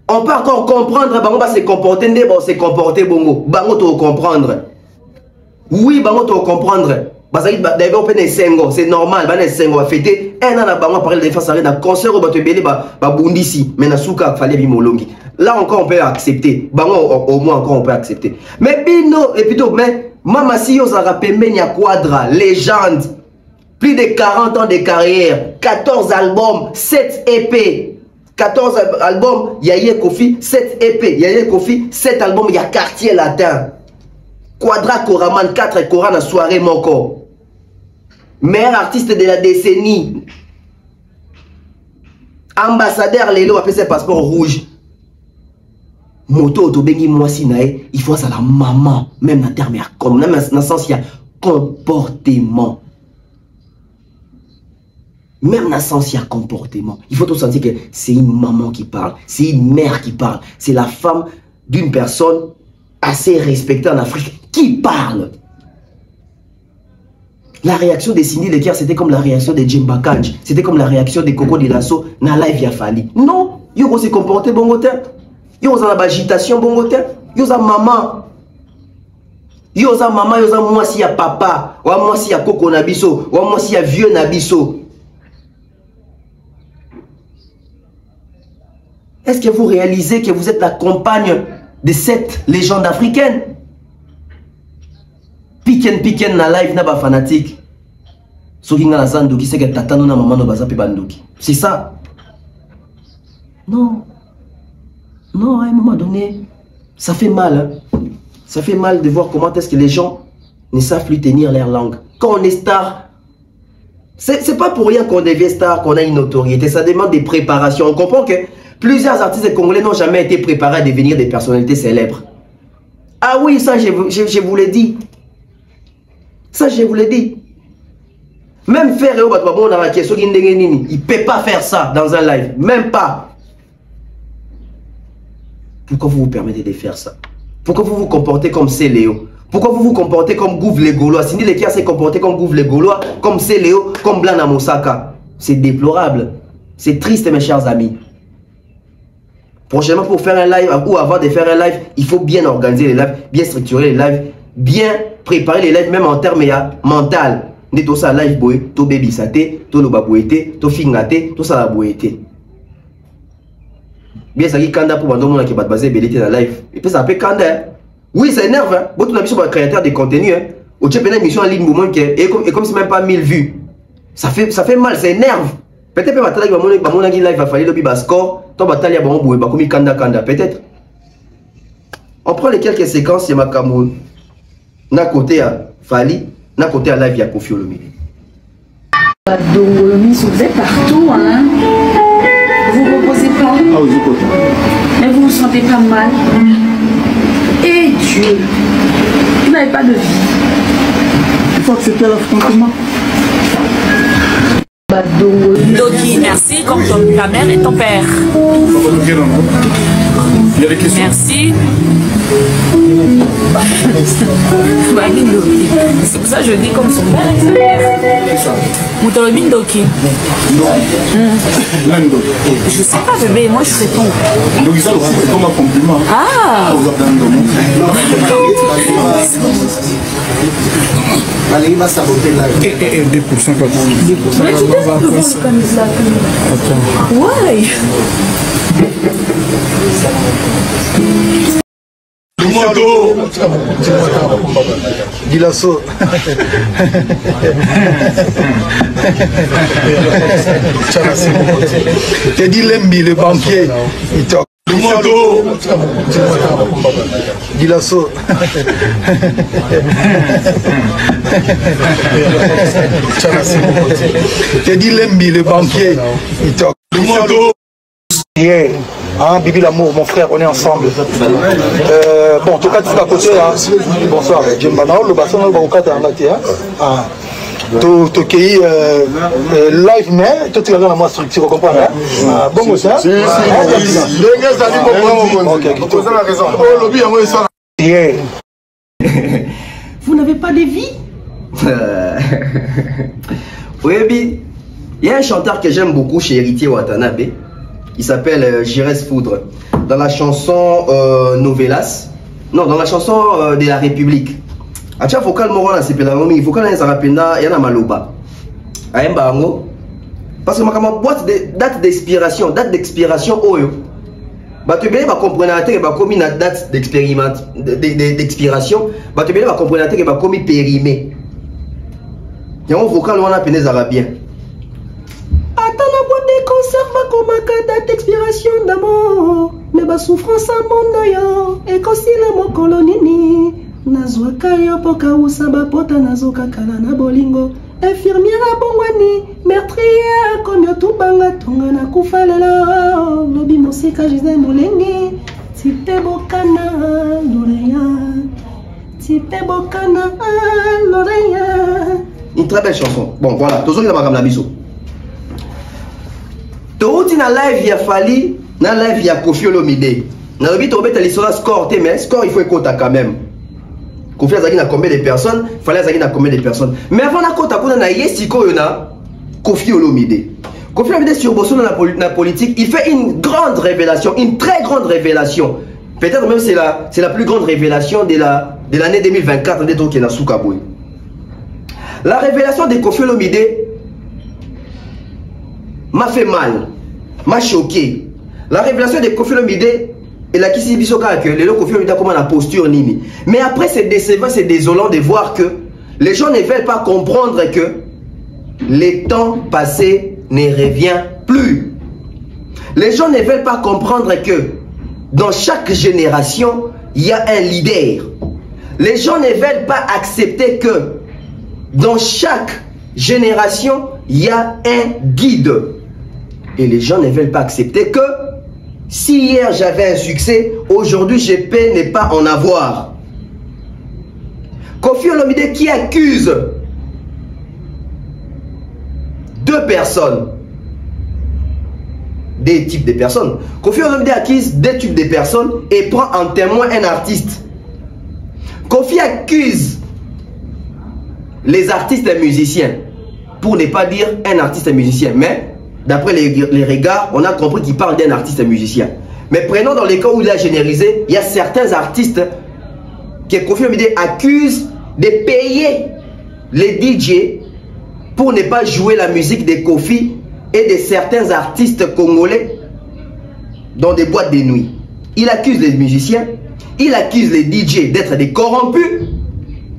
on peut encore comprendre, bango va se comporter, se comporter bongo, bango to comprendre. Oui, bango to comprendre. C'est normal, va fêter un an à bango parler de défense à concert au batebele bundisi, mais na souka fallait bimolongi. Là encore on peut accepter, bango au moins encore on peut accepter. Mais bino et plutôt mais mama si yo zara pembeni ya Quadra, légende. Plus de 40 ans de carrière, 14 albums, 7 EP. 14 albums, Yaye Kofi, 7 EP. Yaye Kofi, 7 albums, il y a Quartier Latin. Quadra Koraman, 4 Koran à soirée Moko. Meilleur artiste de la décennie. Ambassadeur Lelo a fait ses passeports rouges. Moto Otobengi Mwasinae, il faut ça la maman. Même dans le terme, même dans le sens, il y a comportement. Même dans le sens, il y a comportement. Il faut tout sentir que c'est une maman qui parle, c'est une mère qui parle, c'est la femme d'une personne assez respectée en Afrique qui parle. La réaction de Cindy Leker, c'était comme la réaction de Djemba Kandji, c'était comme la réaction de Coco Dilasso dans la live Yafali. Non, il faut se comporter bon côté. Il faut avoir l'agitation bon côté. Il faut avoir maman. Il faut avoir maman, il faut avoir moi si y a papa, ou moi si y a Coco Nabiso, ou moi si y a vieux Nabiso. Est-ce que vous réalisez que vous êtes la compagne de cette légende africaine? Piken na live na ba fanatique. Soki nga na sandoki c'est que tatano na maman no baza pe bandoki. C'est ça. Non. Non, à un moment donné, ça fait mal. Hein? Ça fait mal de voir comment est-ce que les gens ne savent plus tenir leur langue. Quand on est star, c'est pas pour rien qu'on devient star, qu'on a une notoriété. Ça demande des préparations. On comprend que plusieurs artistes congolais n'ont jamais été préparés à devenir des personnalités célèbres. Ah oui, ça je vous l'ai dit. Ça je vous l'ai dit. Même faire il ne peut pas faire ça dans un live. Même pas. Pourquoi vous vous permettez de faire ça? Pourquoi vous vous comportez comme Céléo? Pourquoi vous vous comportez comme Gouv les Gaulois? Cindy Leker s'est comporté comme Gouv les Gaulois, comme Céléo, comme Blana Mosaka. C'est déplorable. C'est triste mes chers amis. Prochainement pour faire un live ou avant de faire un live, il faut bien organiser les lives, bien structurer les lives, bien préparer les lives même en termes mental. Ne tout ça live boy, to baby saté, to loba boété, to fingate, tout ça la boété. Bien ça qui kanda pour bandon qui bat basé belité dans live. Et puis ça peut kanda. Oui, ça énerve hein. Bon tu as vu sur créateur de contenu hein. Au tchèpe une émission en ligne moment qui et comme c'est même pas 1000 vues. Ça fait mal, ça énerve. Peut-être que mon live va falloir le score. Peut-être. On prend les quelques séquences de Makamou. D'un côté à Fali, d'un côté à live à Kofi Olomide. Vous êtes partout, hein. Vous ne reposez pas. Ah oui, mais vous ne vous sentez pas mal. Et Dieu, vous n'avez pas de vie. Il faut accepter l'affrontement. Doki, merci comme ta mère et ton père. Il y a des questions. Merci. C'est pour ça que je dis comme son père et sa mère. Moutolobin Doki. Non. Je sais pas bébé, moi je réponds. Donc ça aussi c'est comme un compliment. Ah. Allez, va saboter là. Et 2% quand même. 2% mais tu t'es comme ça. Ouais. Dilasso. T'as dit Lembi, le banquier. Il t'a Dilasso. T'as dit Lembi, le banquier. Il t'a hein, Bibi l'amour, mon frère, on est ensemble. Bon, en tout cas, tu vas côté. Bonsoir, Djembanao, le bassin, le Barokata, hein. Toki live, mais toi tu regardes la moi structure, tu comprends? Bon, ça? Si, vous n'avez pas de vie? Oui, il y a un chanteur que j'aime beaucoup chez Héritier Watanabe. Il s'appelle Jires Foudre. Dans la chanson Novelas, non, dans la chanson de la République. Acha vocal moro na sepela ngomi vocal na zarapenda yana maloba. Ayemba ngo parce que makama boîte de date d'expiration oyo. Ba te bele ba comprendre que ba komi na date d'expiration, ba te bele ba comprendre que ba komi périmé. Yango vocal wana pene zarabien. Attends la boîte de concert va comme date d'expiration d'amour, mais ba souffrance à mon yo et kosila mo kolonini. Nazwaka yo poka usaba pota nazoka kala na bolingo infirmière bongwani meurtrière comme yo tubanga tonga na kufa lelo lobi mosika Gisèle Molengi tipe bokana l'oreille. Une très belle chanson. Bon voilà, tozoki na makambo na biso. Touti na live ya Fally, na live ya Koffi Olomide. Na lobi tobeta l'histoire score te mais score il faut écouter quand même. Koffi Azaki na combien de personnes, Fally Azaki na combien de personnes. Mais avant la côte, on a Yesiko Yona, Koffi Olomide. Koffi Olomide sur Bosso dans la politique, il fait une grande révélation, une très grande révélation. Peut-être même c'est la plus grande révélation de l'année 2024 des Tokyo Nasukaboui. La révélation de Koffi Olomide m'a fait mal, m'a choqué. La révélation de Koffi Olomide et la Kisi Bisoka que les Koffi Olomide comme la posture nini. Mais après c'est décevant, c'est désolant de voir que les gens ne veulent pas comprendre que le temps passé ne revient plus. Les gens ne veulent pas comprendre que dans chaque génération, il y a un leader. Les gens ne veulent pas accepter que dans chaque génération, il y a un guide. Et les gens ne veulent pas accepter que si hier j'avais un succès, aujourd'hui je peux ne pas en avoir. Koffi Olomide qui accuse deux personnes, des types de personnes. Koffi Olomide accuse deux types de personnes et prend en témoin un artiste. Koffi accuse les artistes et musiciens, pour ne pas dire un artiste et musicien, mais d'après les regards, on a compris qu'il parle d'un artiste et musicien. Mais prenons dans les cas où il a généralisé, il y a certains artistes que Koffi Olomide accuse de payer les DJ pour ne pas jouer la musique de Koffi et de certains artistes congolais dans des boîtes de nuit. Il accuse les musiciens, il accuse les DJ d'être des corrompus,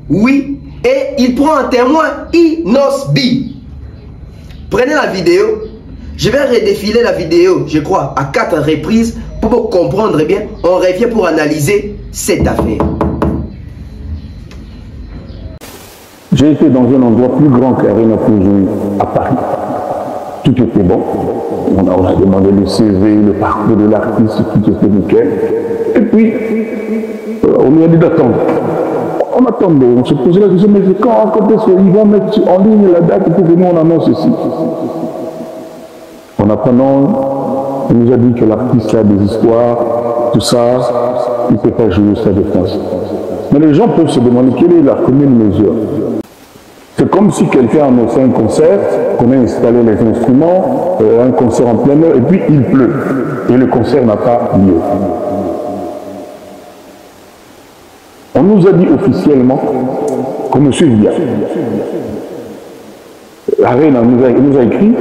oui, et il prend en témoin Inosbi. Prenez la vidéo, je vais redéfiler la vidéo, je crois, à 4 reprises pour comprendre bien. On revient pour analyser cette affaire. J'ai été dans un endroit plus grand qu'Arena Foujou à Paris. Tout était bon. On a demandé le CV, le parcours de l'artiste, tout était nickel. Et puis, on nous a dit d'attendre. On attendait, on se posait la question, mais quand est-ce qu'ils vont mettre en ligne la date pour que nous on annonce ici? En apprenant, on nous a dit que l'artiste a des histoires, tout ça, il ne peut pas jouer sa défense. Mais les gens peuvent se demander quelle est la commune mesure. C'est comme si quelqu'un annonçait un concert, qu'on a installé les instruments, un concert en plein air, et puis il pleut. Et le concert n'a pas lieu. On nous a dit officiellement qu'on me suivait. Arena nous a écrit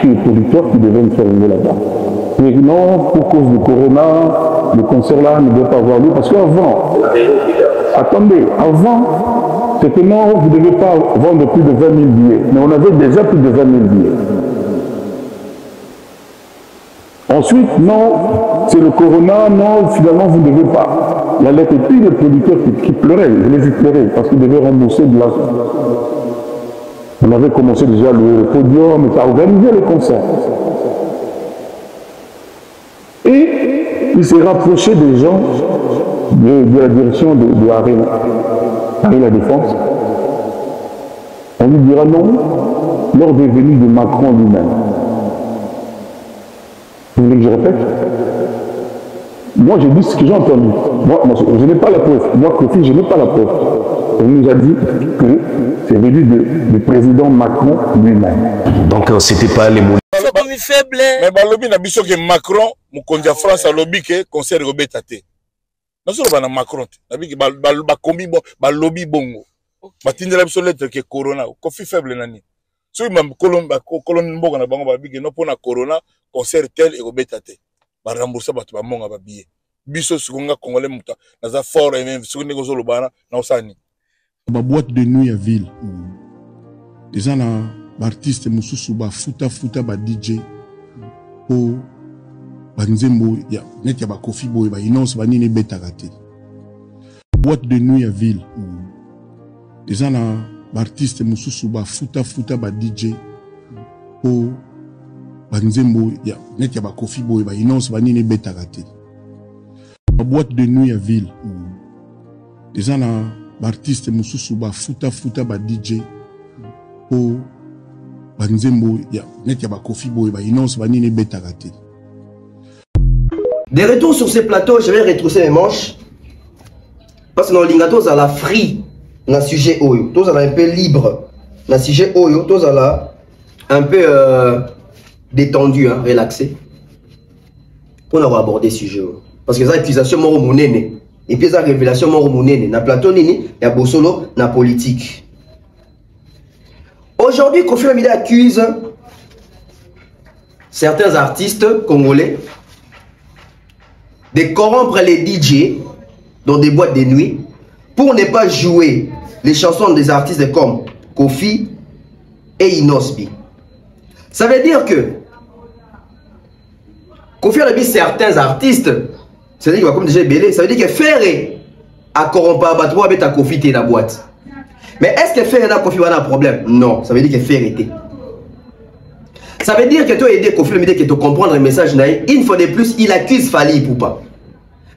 le producteur qui devait me faire venir là-bas. Il a dit non, pour cause du corona, le concert là ne doit pas avoir lieu parce qu'avant, attendez, avant, c'était non, vous ne devez pas vendre plus de 20 000 billets. Mais on avait déjà plus de 20 000 billets. Ensuite, non, c'est le corona, non, finalement, vous ne devez pas. Il y a les petits des producteurs qui pleuraient, je les ai pleurés, parce qu'ils devaient rembourser de l'argent. On avait commencé déjà à louer le podium, à organiser les concerts. Et il s'est rapproché des gens de la direction de Arena, Arena Défense. On lui dira non, lors des venues de Macron lui-même. Vous voulez que je répète? Moi, j'ai dit ce que j'ai entendu. Moi, je n'ai pas la preuve. Moi, Kofi, je n'ai pas la preuve. On nous a dit que c'est venu du président Macron lui-même. Donc, c'était pas les mots. Mais balobi na biso que Macron, mokonzi ya France a lobby que concert robeta te. Nazo ba na Macron te. Na biki ba kombi bo ba lobby bongo. Batindela biso lettre que corona, Kofi faible nani. So même colon mboka na bango ba biki no pona corona, concert tel et robeta te. Ba rembourser ba ba monga ba billet. Biso sukonga congolais muta. Naza fort et même sukonga ko zolo bana na osani. Ba boîte de nuit à ville. Déjà na artiste mususu ba futa ba DJ po banzembo ya net ya ba Kofi boy ba inonce ba nini betaka te. Boîte de nuit à ville. Déjà na artiste mususu ba futa ba DJ po banzembo ya net ya ba Kofi boy ba inonce ba nini betaka te. Boîte de nuit à ville. Déjà na artiste mususu ba futa ba DJ po banzembo ya net ya ba Kofi boy ba inonce ba nini betaka te. De retour sur ces plateaux, je vais retrousser mes manches parce que dans l'ingato à la free na sujet oyo, tous à la un peu libre na sujet oyo, tous à la un peu détendu, hein, relaxé pour avoir abordé ce sujet parce que ça accusation moro monene et puis ça révélation moro monene na plateau nini ya bosolo na politique. Aujourd'hui, Kofi Olomide accuse certains artistes congolais de corrompre les DJ dans des boîtes de nuit pour ne pas jouer les chansons des artistes comme Kofi et Inosbi. Ça veut dire que Kofi Olomide certains artistes, c'est-à-dire qu'il va comme déjà belé, ça veut dire que Ferré a corrompu Abattoir avec ta Kofi et la boîte. Mais est-ce que Ferré n'a Kofi a un problème? Non, ça veut dire que Ferré était. Ça veut dire que tu as aidé Kofi Olomide que tu comprendre le message. Une fois de plus, il accuse Fali Poupa.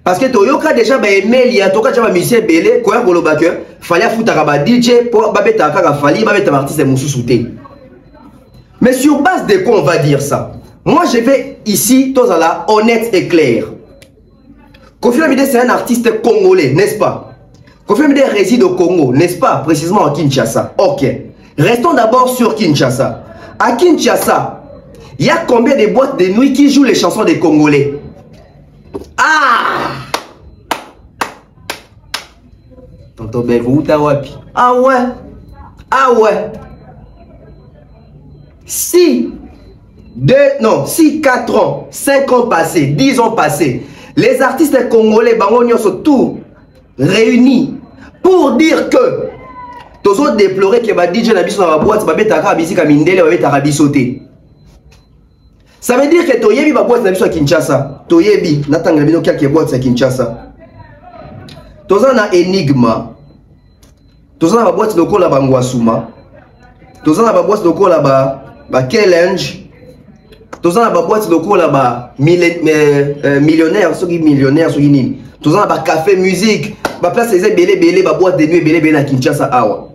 Parce que tu as déjà aimé, il y a déjà musicien belé, quoi que Fali a foutu un DJ pour babeta kaka Fali, babeta artiste Moussoussouté. Mais sur base de quoi on va dire ça? Moi je vais ici, tous à la honnête et clair. Kofi Olomide c'est un artiste congolais, n'est-ce pas? Kofi Olomide réside au Congo, n'est-ce pas? Précisément à Kinshasa. Ok. Restons d'abord sur Kinshasa. À Kinshasa, il y a combien de boîtes de nuit qui jouent les chansons des Congolais? Ah! Tonton Bevo, wapi? Ah ouais? Ah ouais? Si 4 ans, 5 ans passés, 10 ans passés, les artistes congolais, bangonio sont tous réunis pour dire que tous autres déplorer que les DJ n'habitent dans la boîte, ça veut dire que tu as boîte à Kinshasa, tu as quelques boîtes à Kinshasa. Tu as Enigma, tu as boîte de cola Bangwasuma, tu as boîte de cola Kelenge, tu as boîte de cola millionnaire, tu as café musique, place les belé boîte de nuit belé à Kinshasa awa.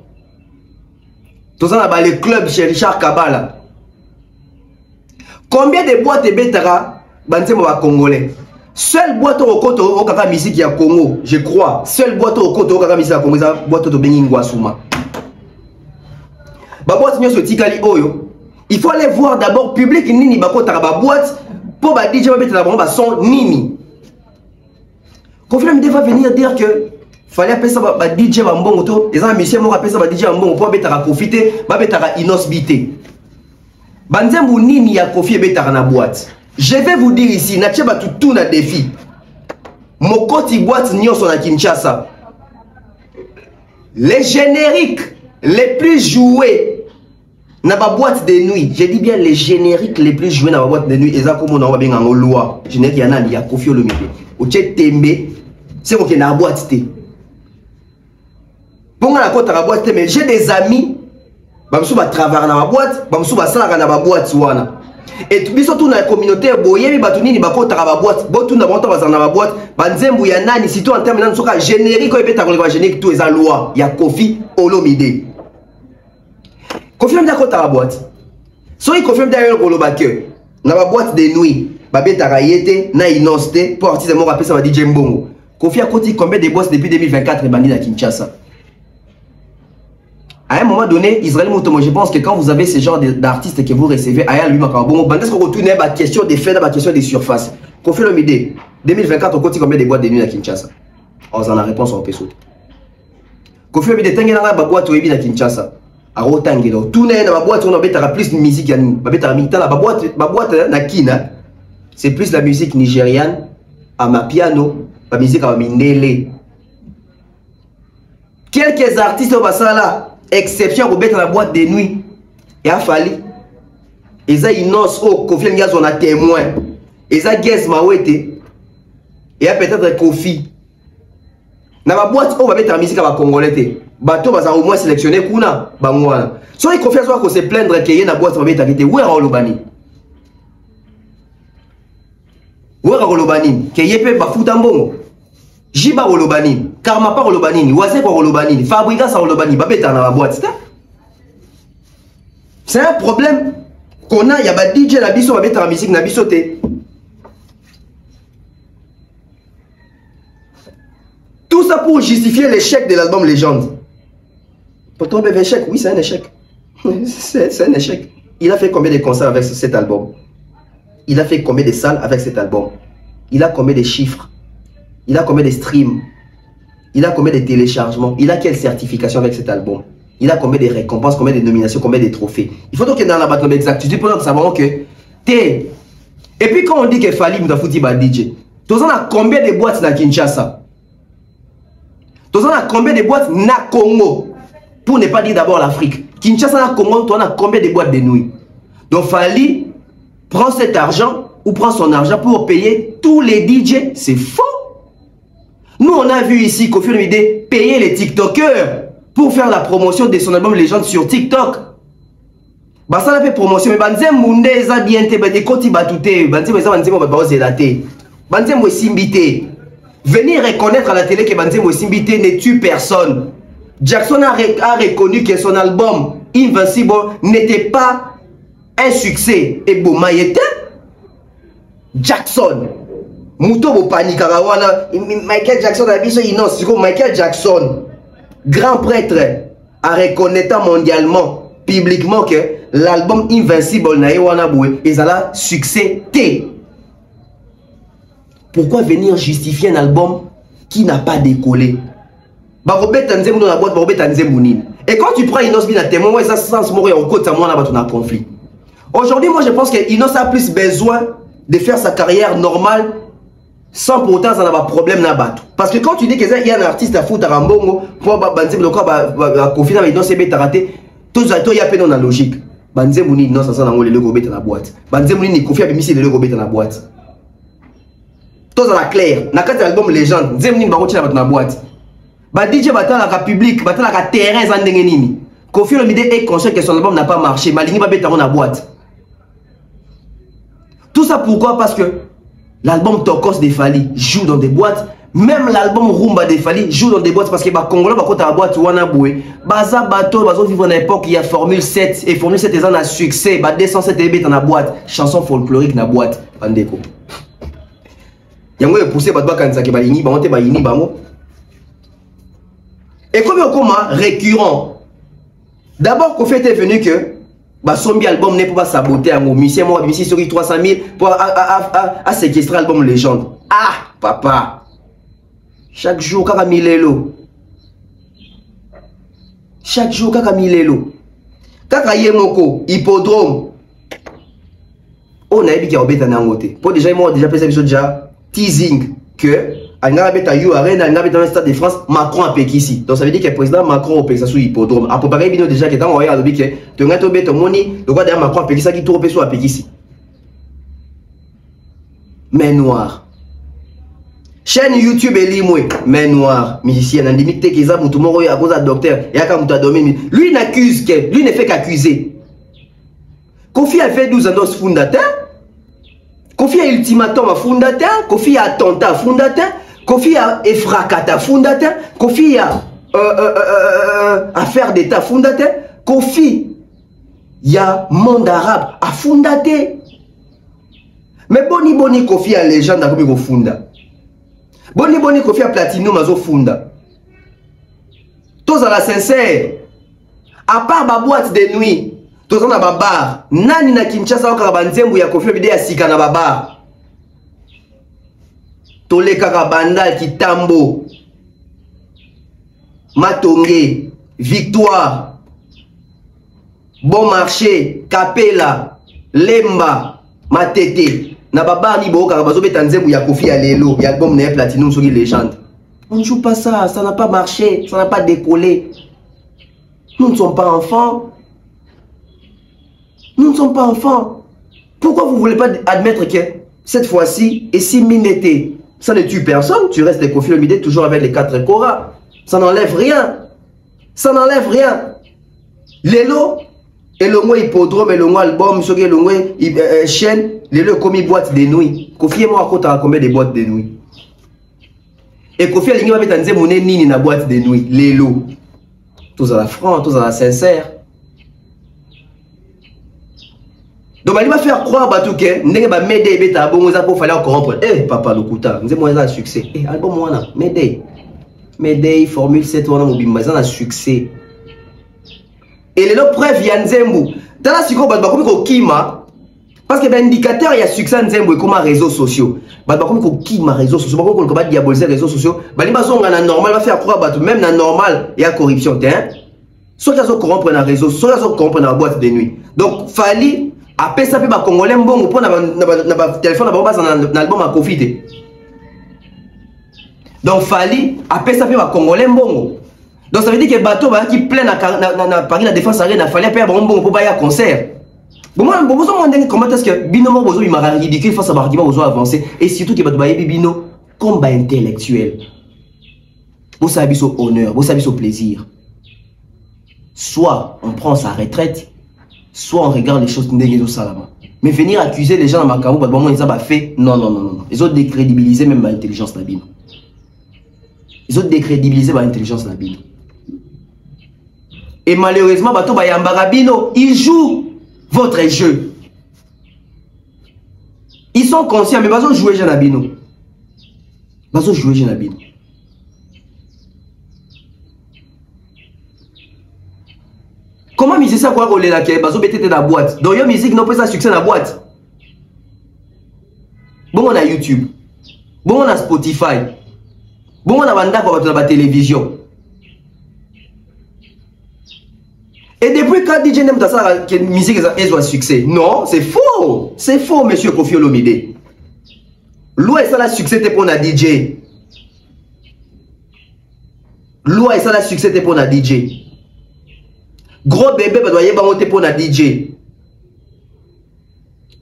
Tu as le club chez Richard Kabala. Combien de boîtes de Betara Bansemo congolais? Seule boîte au côté au kaka musique ya Congo, je crois. Seule boîte au côté au kaka musique ya Congo, c'est boîte de Bengingwasuma. Ba boîte nyoso tikali oyo. Il faut aller voir d'abord public nini bakota ba boîte pour ba DJ ba betara ba son nini. Kofi Olomide va venir dire que fallait appeler ça ba DJ ba mbongo to, les amis mo appeler ça ba DJ ba mbongo pour betara profiter, ba betara inosbité. Banzembu nini ya Kofi betara na boîte. Je vais vous dire ici, Natcheba tout na défi. Mokoti boîte nyonso na Kinshasa. Les génériques les plus joués na ba boîte de nuit, je dis bien les génériques les plus joués na ba boîte de nuit, eza comme on a bien en loi. Générique yana ya Koffi Olomide. O tche tembe, c'est ko ke na boîte té. Bon na kota na boîte té, mais j'ai des amis ba msu ba travailler na ba boîte, ba msu ba sala na ba boîte wana. Et biso tout na communauté boyebi batu nini ba kota ba boîte, bo tout na bonto ba na ba boîte, ba nzembu ya nani surtout en termes nan soka générique ko ebeta ko le générique tout eza loi ya Koffi Olomide. Koffi Olomide kota ba boîte. So il confirme d'ailleurs ko loba que na ba boîte de nuit, ba beta yete na inosté pour artiste mo rappeler ça va DJ Mbongo. Koffi a koti combien de boîtes depuis 2024 bandi à Kinshasa. À un moment donné, Israël Moutomo, je pense que quand vous avez ce genre d'artistes que vous recevez, Aya lui Makabongo, est-ce qu'on retourne à la question des faits, à la question des surfaces? Koffi Olomide, 2024, on continue combien de boîtes de nuit à Kinshasa? On a la réponse en peso. Koffi Olomide, t'as une boîte de nuit à Kinshasa. À Rotangelo, tout n'est pas boîte, on a plus de musique. La boîte na Kina, c'est plus la musique nigériane, à ma piano, la musique à Mindele. Quelques artistes au bassin là. Exception pour mettre la boîte de nuit et a fallu et ça innocent au Koffi Olomide on a témoin et ça guess mawete et a peut-être Koffi na la boîte on va mettre la musique à la congolais bateau va au moins sélectionner kuna bangwana so il confesse qu'on se plaindre qu'il y a na boîte va mettre arrêté où est Rolobani qu'il y a peu bafuta mbongo Jiba Rolobani, Karma pas Rolobani, Wazé quoi Rolobani, Fabrica ça Rolobani, Babeta dans la boîte. C'est un problème qu'on a, il y a des DJ la biso, Babeta la musique, na bisoté. Tout ça pour justifier l'échec de l'album Légende. Pourtant, bébé échec, oui, c'est un échec. C'est un échec. Il a fait combien de concerts avec cet album? Il a fait combien de salles avec cet album? Il a combien de chiffres? Il a combien de streams? Il a combien de téléchargements? Il a quelle certification avec cet album? Il a combien de récompenses? Combien de nominations? Combien de trophées? Il faut donc qu'il y ait dans la bataille exacte. Pour nous savoir que t'es. Et puis quand on dit que Fally Moutafuti ba DJ, tu as combien de boîtes dans Kinshasa? Tu as combien de boîtes na Congo? Pour ne pas dire d'abord l'Afrique. Kinshasa na Congo, tu as combien de boîtes de nuit? Donc Fally prend cet argent ou prend son argent pour payer tous les DJ. C'est faux. Nous, on a vu ici Koffi Olomide payer les TikTokers pour faire la promotion de son album Légende sur TikTok. Bah ça a fait promotion, mais Banzem Munde eza bien te, bah des koti batouté, Banzem eza Banzem ba ozelaté, Banzem Simbité. Venir reconnaître à la télé que Banzem Simbité ne tue personne. Jackson a reconnu que son album Invincible n'était pas un succès. Et bon, Maïete Jackson. Mouto bo panique Michael Jackson a dit ça, Michael Jackson, grand prêtre, a reconnu mondialement, publiquement que l'album Invincible na Ewana Boué est un succès T. Pourquoi venir justifier un album qui n'a pas décollé? Et quand tu prends Inos Bina témoin, ça sens mourir en côte à moi là-bas, on a conflit. Aujourd'hui, moi je pense que Inos a plus besoin de faire sa carrière normale sans pour autant ça n'a pas de problème na bateau. Parce que quand tu dis qu'il y a un artiste à foutre à Rambongo pour Banzem le corps confiner avec Inos c'est bête arrêté, tout ça il y a peine dans la logique. Banzem Mouni Inos ça dans le logo bête dans la boîte. Banzem Mouni ni confie avec Missy le logo bête dans la boîte. Tout ça la clair. Na quand l'album Légende, Banzem Mouni va dans la boîte. Bah DJ battant la public, battant la terrain en dengenini. Koffi Olomide est conscient que son album n'a pas marché, Malingi va bête dans la boîte. Tout ça pourquoi? Parce que l'album Tokos de Fally joue dans des boîtes. Même l'album Rumba de Fally joue dans des boîtes parce que les Congolais vont à la boîte Wana Boué. Baza Bateau, ils vivent en époque il y a Formule 7 et Formule 7 est un succès. Bah 207 dB dans la boîte. Chanson folklorique dans la boîte. Bandeko. Yango est poussé Badba Kansaki Balini, Bamonte Bayini Bamo. Et comme on commence récurrent. D'abord Koffi était venu que bah son album n'est pas saboter un musicien moi musicien sur 300 000 pour séquestrer l'album Légende. Ah papa, chaque jour kaka milelo, chaque jour kaka milelo, kaka yemoko hippodrome. On a dit qu'il y a obéta nangote. Pour déjà moi déjà fait ça déjà teasing que Alingaka beta yo arena, alingaka beta dans le stade de France, Macron a péki ici. Donc ça veut dire que le président Macron a péki ça sur l'hippodrome. A préparé bino déjà que dans Royal Lobby que tu as tombé ton moni, le roi derrière Macron a péki ça qui tourne sur a péki ici. Main noire. Chaîne YouTube et limoué, main noire, musicien, en limite que ça, tout le monde à cause d'un docteur, et à quand tu as dormi. Lui n'accuse que, lui ne fait qu'accuser. Kofi a fait 12 ans fondateur. Kofi a ultimatum à fondateur. Kofi a attentat à fondateur. Kofi a effracata fondateur. Kofi a affaire d'état fondateur. Kofi, il y a monde arabe à fondateur. Mais boni Kofi a légende à comme fonda. Boni Kofi a platinum à fonda. Tous à la sincère. À part ma boîte de nuit. Tous en a babar. Nani na Kinshasa okabanzembu ya Kofi Olomide ya sika na babar. Tole Karabandal Kitambo. Matonge. Victoire. Bon marché. Kapela. Lemba. Matete. Na babar ni bo Karabazo betanzembu ya Kofi ya lelo. Ya album na platinum sur les légendes. On ne joue pas ça. Ça n'a pas marché. Ça n'a pas décollé. Nous ne sommes pas enfants. Nous ne sommes pas enfants. Pourquoi vous ne voulez pas admettre que cette fois-ci, et si Minété, ça ne tue personne, tu restes les Kofi Olomide toujours avec les 4 Koras. Ça n'enlève rien. Ça n'enlève rien. Lélo, et le mot hippodrome, et le mot album, et le mot chaîne, Lélo comme une boîte de nuit. Kofi et moi, à côté, combien de boîtes de nuit? Et Kofi Olomide va mettre un zémoné nini na boîte de nuit. Lélo. Tous à la franc, tous à la sincère. Donc, il va faire croire que nous allons m'aider beta bon pour falloir corrompre. Eh papa Lokuta, nous avons un succès. Eh album wana, m'aider formule 7 wana mobimba ça un succès. Et les preuves ya Nzembo. Dans la siko ba ko kima parce que l'indicateur il y a succès Nzembo comme réseaux sociaux. Ba ko kima réseaux sociaux, ba ko ba diaboliser réseaux sociaux. Ba li ba zonga na normal va faire croire même na normal il y a corruption, hein. Soit ils ont corrompre na réseau, soit ils ont corrompre na boîte de nuit. Donc fallait après ça, les Congolais mbongo pour na téléphone na album à Kofi. Donc fallait après ça les Congolais mbongo. Donc ça veut dire que bateau qui plein na Paris la défense arena fallait payer mbongo pour bailler concert. Bon moi comment est-ce que binomo bozo il m'a ridicule face à argument bozo avancer et surtout que bato bayebi bino combat intellectuel. Vous savez son honneur, vous savez son plaisir. Soit on prend sa retraite, soit on regarde les choses de Salama. Mais venir accuser les gens dans ma carrière, ils ont fait, non. Ils ont décrédibilisé même l'intelligence de la bine. Ils ont décrédibilisé l'intelligence de la bine. Et malheureusement, ils jouent votre jeu. Ils sont conscients, mais ils vont jouer Janabino. Ils vont jouer Janabino. Comment musique ça quoi roler là que bazo betete dans la boîte. Donc yo musique non pas ça succès dans la boîte. Bon on a YouTube. Bon on a Spotify. Bon on a banda pour la télévision. Et depuis quand DJ n'aime ça que musique est un succès. Non, c'est faux. C'est faux monsieur Kofi Olomide. Loi ça la succès pour na DJ. Loi ça la succès pour na DJ. Gros bébé doit y monter pour la DJ.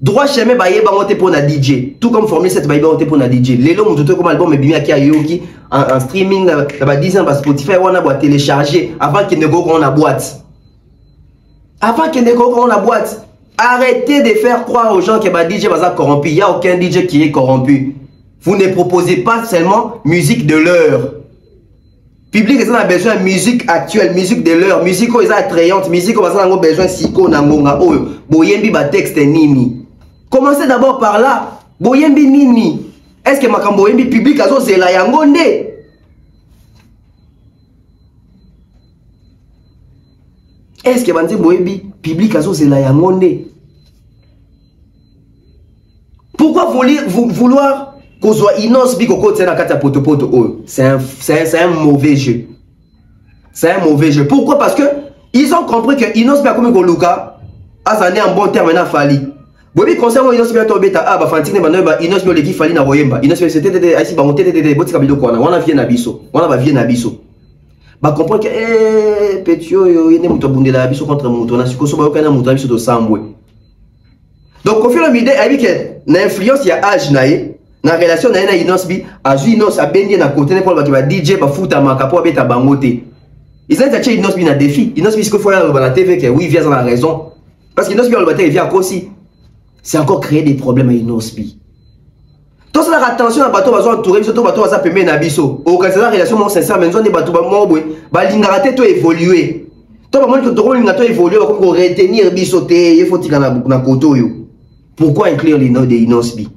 Droit chemin va y monter pour la DJ. Tout comme Formule 7 va y monter pour la DJ. Les longs tout comme album mais bien qui a yoki en streaming là 10 ans par Spotify on a télécharger avant qu'il ne go on la boîte. Avant qu'il ne go on la boîte. Arrêtez de faire croire aux gens que bah DJ va corrompu. Il n'y a aucun DJ qui est corrompu. Vous ne proposez pas seulement musique de l'heure. Public a besoin de musique actuelle, musique de l'heure, musique qui est attrayante, musique qui a besoin de siko nangonga oyo. Boyembi ba texte nini. Commencez d'abord par là. Boyembi nini. Est-ce que makambo boyembi public azo zela yango nde? Est-ce que banzi boyembi public azo zela yango nde? Pourquoi vouloir qu'on soit innocent c'est un mauvais jeu. C'est un mauvais jeu. Pourquoi? Parce que ils ont compris que Inos comme Luka a un bon terme maintenant Fali. Bobi concert moi Inos bientôt beta ah ba fantine ba noba Inos bio leki fali na royemba Inos c'était ici ba monter tete botika biloko wana vie na biso wana ba vie na biso ba comprendre que petio yo yene muto bundela biso contre muto na sikoso ba yokana muto biso to sambwe. Donc Koffi Olomide a dit que na influence ya âge nae na relation na Inos bi azu Inos a bendi na côté pour ba DJ ba futa makapo beta bangote. Ils ont acheté Inos bi na défi Inos bi ce qu'il faut là na TV que oui vient dans la raison parce que Inos bi le batteur vient aussi. C'est encore créer des problèmes à Inosbi. Tout ça, attention à bateau, bateau entouré, surtout bateau à sa pemé nabiso. Au cas de la relation, mon sincère, mais on est bateau, balingaraté, tout évoluer. Toi, moi, tu te lingato évoluer, pour retenir bisoté, il faut tirer na koto yo. Pourquoi inclure les noms de Inosbi?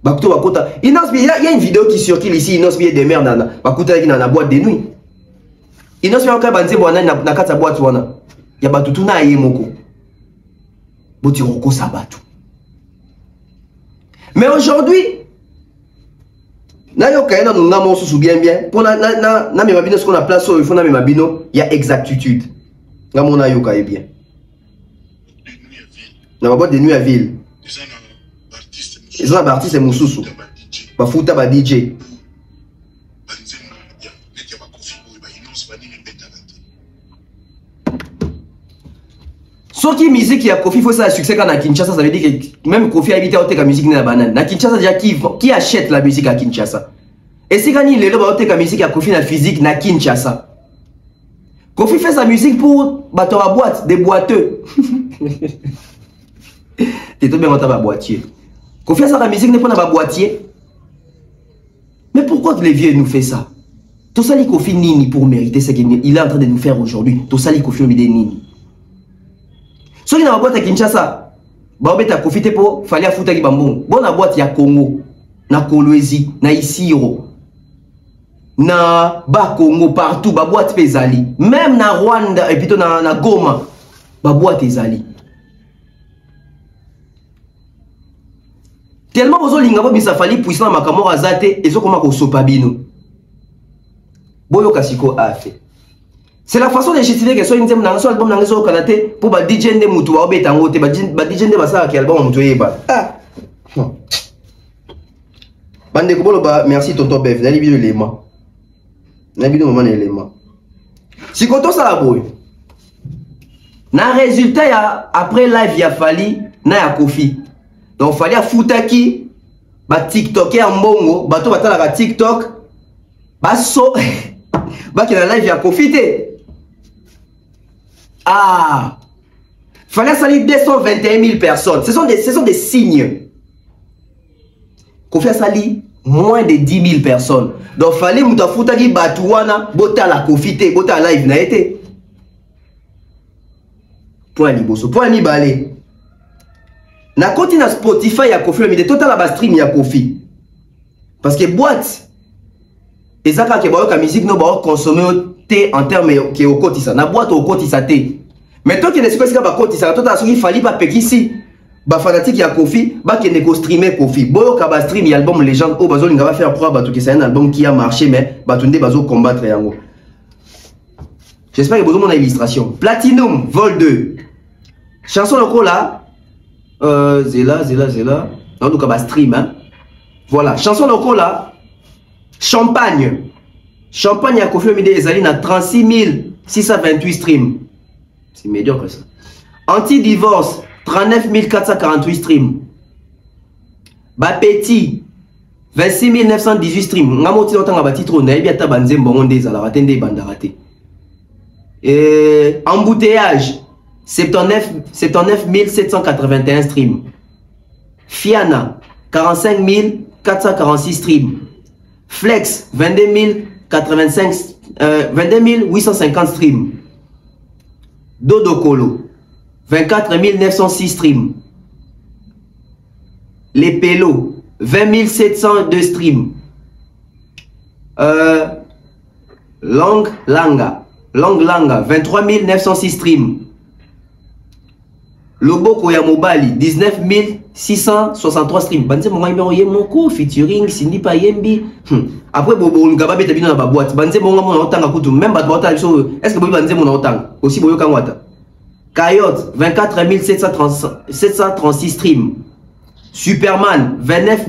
Bateau à kota. Inosbi, il y a une vidéo qui circule ici, Inosbi est des mères dans la boîte de nuit. Inosbi, on a banzé, na kata boîte, il y a bateau, tout na yemoko. Mais aujourd'hui, na yokaena nous ngamo sous bien pour na mes mabino ce qu'on a place il faut na mes mabino il y a exactitude. Ngamo na yokae bien. Na boîte de nuit à ville. Ils ont un artiste Moussousou. Ba futa ba DJ. Soki musique ya Koffi faut ça un succès quand à Kinshasa, ça veut dire que même Koffi a évité à la musique na banane. Na Kinshasa déjà qui achète la musique à Kinshasa. Et si gagné le ba la musique à Koffi na physique na Kinshasa. Koffi fait sa musique pour bateau à boîte, des boiteux. T'es tout bien dans ta boîtier. Koffi fait sa musique n'est pas dans ba boîtier. Mais pourquoi les vieux nous fait ça? Tout ça li Koffi nini pour mériter ce qu'il est en train de nous faire aujourd'hui. Tout ça li Koffi nini. Si vous avez une boîte à Kinshasa, vous avez profité pour faire la foute à Bambou. Bon, la boîte, il y a Congo, na Kolwezi, na Isiro, na Bas-Congo, partout, la boîte Pezali. Même na Rwanda, et plutôt na Goma, la boîte Pezali. Tellement vous avez dit que ça fallait puissant à Makamora Zate, et ça comment qu'on sopabino. Boyo Kasiko a fait. C'est la façon de justifier que soit une album dans le Canada pour ba DJ de mutu ba obeta ngote ba DJ de basa ki album mutu yeba. Ah. Bande ko bolo ba merci tonton Bev, na libido lema. Na libido maman lema. Si koto ça la boy. Na résultat ya après live ya Fali na ya Koffi. Donc Fali a futaki ba TikToker mbongo, bato batala ka TikTok ba so ba ki na live ya Koffi te. Ah, fallait salir 221 000 personnes. Ce sont des signes. Qu'on fait salir moins de 10 000 personnes. Donc fallait moutafuta ki batouana bota la Koffi bota live na été. Point liboso, point ni balé. Na continue na Spotify ya Koffi Olomide total la stream ya Koffi. Parce que boîte et ça quand que ba musique no ba consommer en termes qui au côté ça na boîte au côté ça té mais toi qui ne sais pas ba côté ça toi il fallait pas payer ici ba fanatique ya Koffi ba qui ne ko streamer Koffi boyo ka ba stream album légende au bazo linga va faire preuve ba tout que c'est un album qui a marché mais ba tunde bazo combattre yango. J'espère que vous avez une illustration. Platinum vol 2 chanson loko là zela en tout cas ba stream hein. Voilà chanson loko là Champagne à Koffi Olomide ezali na 36 628 streams. C'est médiocre ça. Anti-divorce 39 448 streams. Bapeti 26 918 streams. Ngamoti otanga ba titre na yebi ata banzembo ngonde za la ratende banda raté. Et embouteillage 79 781 streams. Fiana 45 446 streams. Flex 22 850 streams. Dodo Kolo 24 906 streams. Les Pélos 20 702 streams. Long Langa 23 906 streams. Loboko ya Mobali 19 663 streams. Banze monga imero ye moko featuring Cindy Payembi. Après bobo ngaba beta bino na ba boîte. Banze monga mona otanga kutu même ba boîte biso. Est-ce que bobi banze mona otanga? Aussi boyo kangwata. Coyote, 24 736 streams. Superman, 29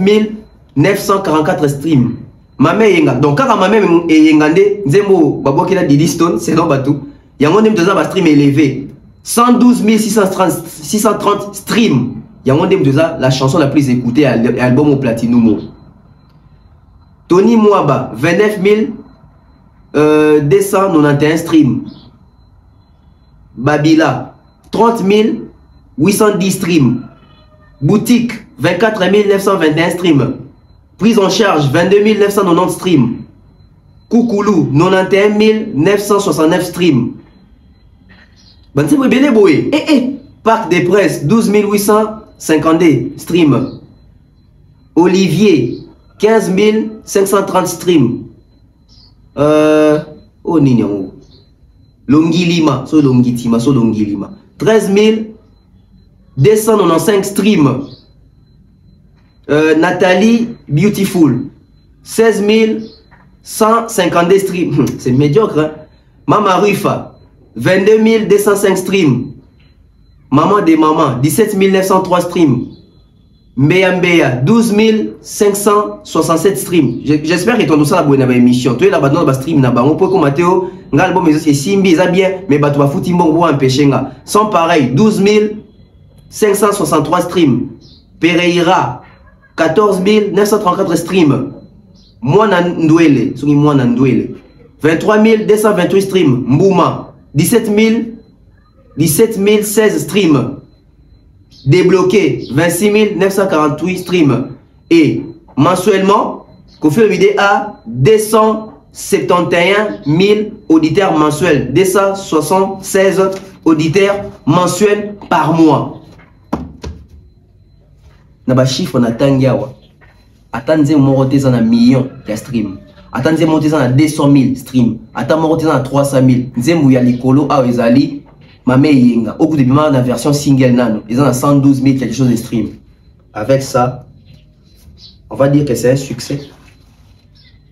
944 streams. Mame yenga. Donc, quand mame yengande, nzembo babokela Didi Stone, c'est non batou. Yango ndem toza ba stream élevé. 112 630 streams. Yango ndem toza la chanson la plus écoutée à l'album au Platinum. Tony Mwaba, 29 291 streams. Babila, 30 810 streams. Boutique, 24 921 streams. Prise en charge, 22 990 streams. Koukoulou, 91 969 streams. Parc des Princes, 12 852 streams. Olivier, 15 530 streams. Oh Nignon. Longilima, so Longitima, so Longilima. 13 295 streams. Nathalie Beautiful, 16 152 streams. C'est médiocre, hein? Mama Rufa, 22 205 streams. Maman des mamans, 17 903 streams. Mbeya, 12 567 streams. J'espère que tu as ça la émission. Tu es là-bas dans le stream, on peut commenter. L'album est simbi, ça bien, mais tu vas foutre bon empêcher. Sans pareil, 12 563 streams. Pereira, 14 934 streams. Mwana Ndwele, 23 228 streams. Mbouma, 17 016 streams. Débloqué, 26 948 streams. Et mensuellement, Kofi Olomide a 271 000 auditeurs mensuels. 276 auditeurs mensuels par mois. Naba chiffre na tangiawa. Atanze morote na millions de streams. Atanze morote na 200 000 streams. Atanze morote na 300 000. Nzembu ya likolo a ezali Mame yenga. Au bout de la version single nano, ils ont 112 000 quelque chose de streams. Avec ça, on va dire que c'est un succès.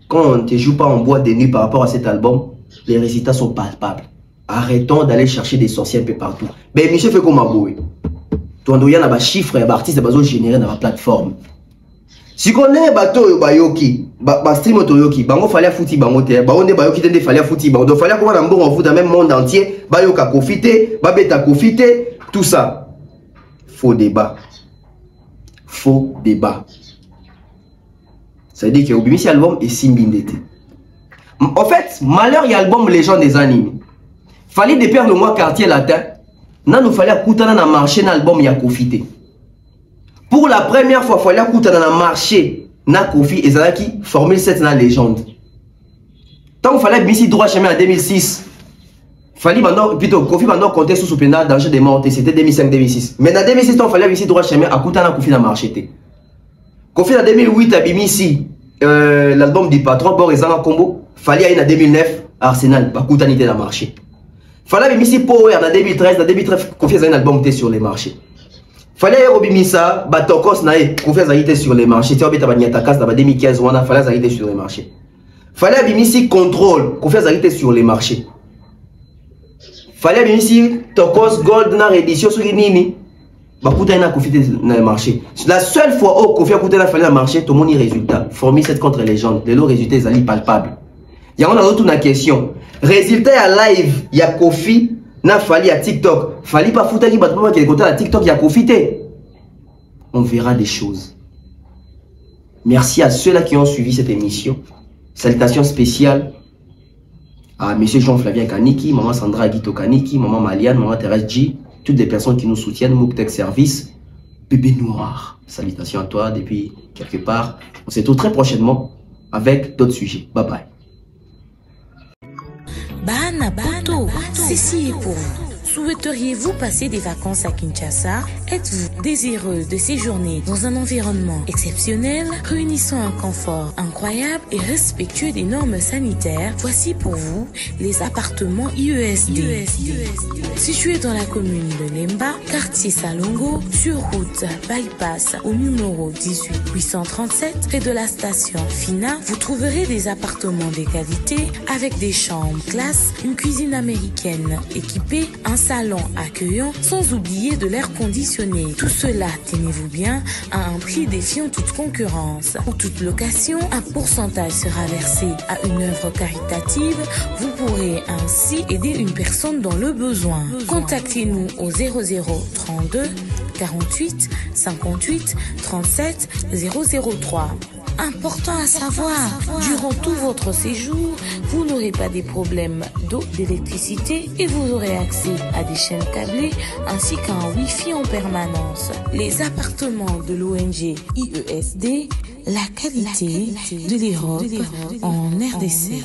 Quand on ne te joue pas en boîte de nuit par rapport à cet album, les résultats sont palpables. Arrêtons d'aller chercher des sorciers un peu partout. Mais Michel fait comme un boué. Tu as des chiffres et des artistes qui sont générés dans la plateforme. Si on est bateau bayoki, stream otoyoki, bango fallait fouti bango te, baonde bayoki tende fallait fouti, bango fallait qu'on va on fout dans même monde entier, bayoka profiter, babeta profiter, tout ça. Faux débat. Faux débat. Ça veut dire que Obimi si album est simbindete. En fait, malheur y a album Légende des animes. Fallait de perdre le mois quartier latin. Nan nous fallait écouter dans le marché dans l'album y a profité. Pour la première fois, il fallait écouter dans le marché na Kofi et Zalaki Formule 7 na légende. Tant qu'il fallait bissi droit chemin en 2006. Fallait maintenant plutôt Kofi maintenant compter sous Soupenda danger de mort, c'était 2005-2006. Mais dans 2006 il fallait bissi droit chemin à écouter na Kofi na marché. Kofi en 2008 a bimisi l'album du patron Boris Zanga Combo, fallait aller en 2009 Arsenal ba écouter na marché. Fallait bimisi Power en 2013, Kofi a un album sur les marchés. Fallait Robimisa, Batokos nae, confiance à sur les marchés. Tu as bien Banyatakas dans 2015, on a fallait arrêter sur les marchés. Fallait Bimisi contrôle, confiance à sur les marchés. Fallait Bimisi Tokos Gold na édition sur Nini. Bakuta na confité dans les marchés. La seule fois où Kofi a coûté la fallait dans le marché, tout le monde y résultat. Formule 7 contre légende. Les lots résultats ils palpables. Il y a une autre question. Résultat à live, il y a Kofi. Na fali à TikTok, fali pas foutre qui battement qui est côté à TikTok il a profité. On verra des choses. Merci à ceux-là qui ont suivi cette émission. Salutations spéciales à monsieur Jean-Flavien Kaniki, maman Sandra Aguito Kaniki, maman Maliane, maman Thérèse G, toutes les personnes qui nous soutiennent, Mouktek Service, bébé noir. Salutations à toi depuis quelque part. On se retrouve très prochainement avec d'autres sujets. Bye bye. Bana Poto, ceci est pour vous. Souhaiteriez-vous passer des vacances à Kinshasa? Êtes-vous désireux de séjourner dans un environnement exceptionnel, réunissant un confort incroyable et respectueux des normes sanitaires? Voici pour vous les appartements IESD. Situés dans la commune de Lemba, quartier Salongo, sur route Bypass au numéro 18 837, près de la station Fina, vous trouverez des appartements de qualité avec des chambres, classe, une cuisine américaine équipée, ainsi salon accueillant, sans oublier de l'air conditionné. Tout cela, tenez-vous bien, à un prix défiant toute concurrence. Pour toute location, un pourcentage sera versé à une œuvre caritative. Vous pourrez ainsi aider une personne dans le besoin. Contactez-nous au 0032 48 58 37 003. Important à savoir, durant tout votre séjour, vous n'aurez pas des problèmes d'eau, d'électricité et vous aurez accès à des chaînes câblées ainsi qu'à un Wi-Fi en permanence. Les appartements de l'ONG IESD, la qualité de l'Europe en RDC.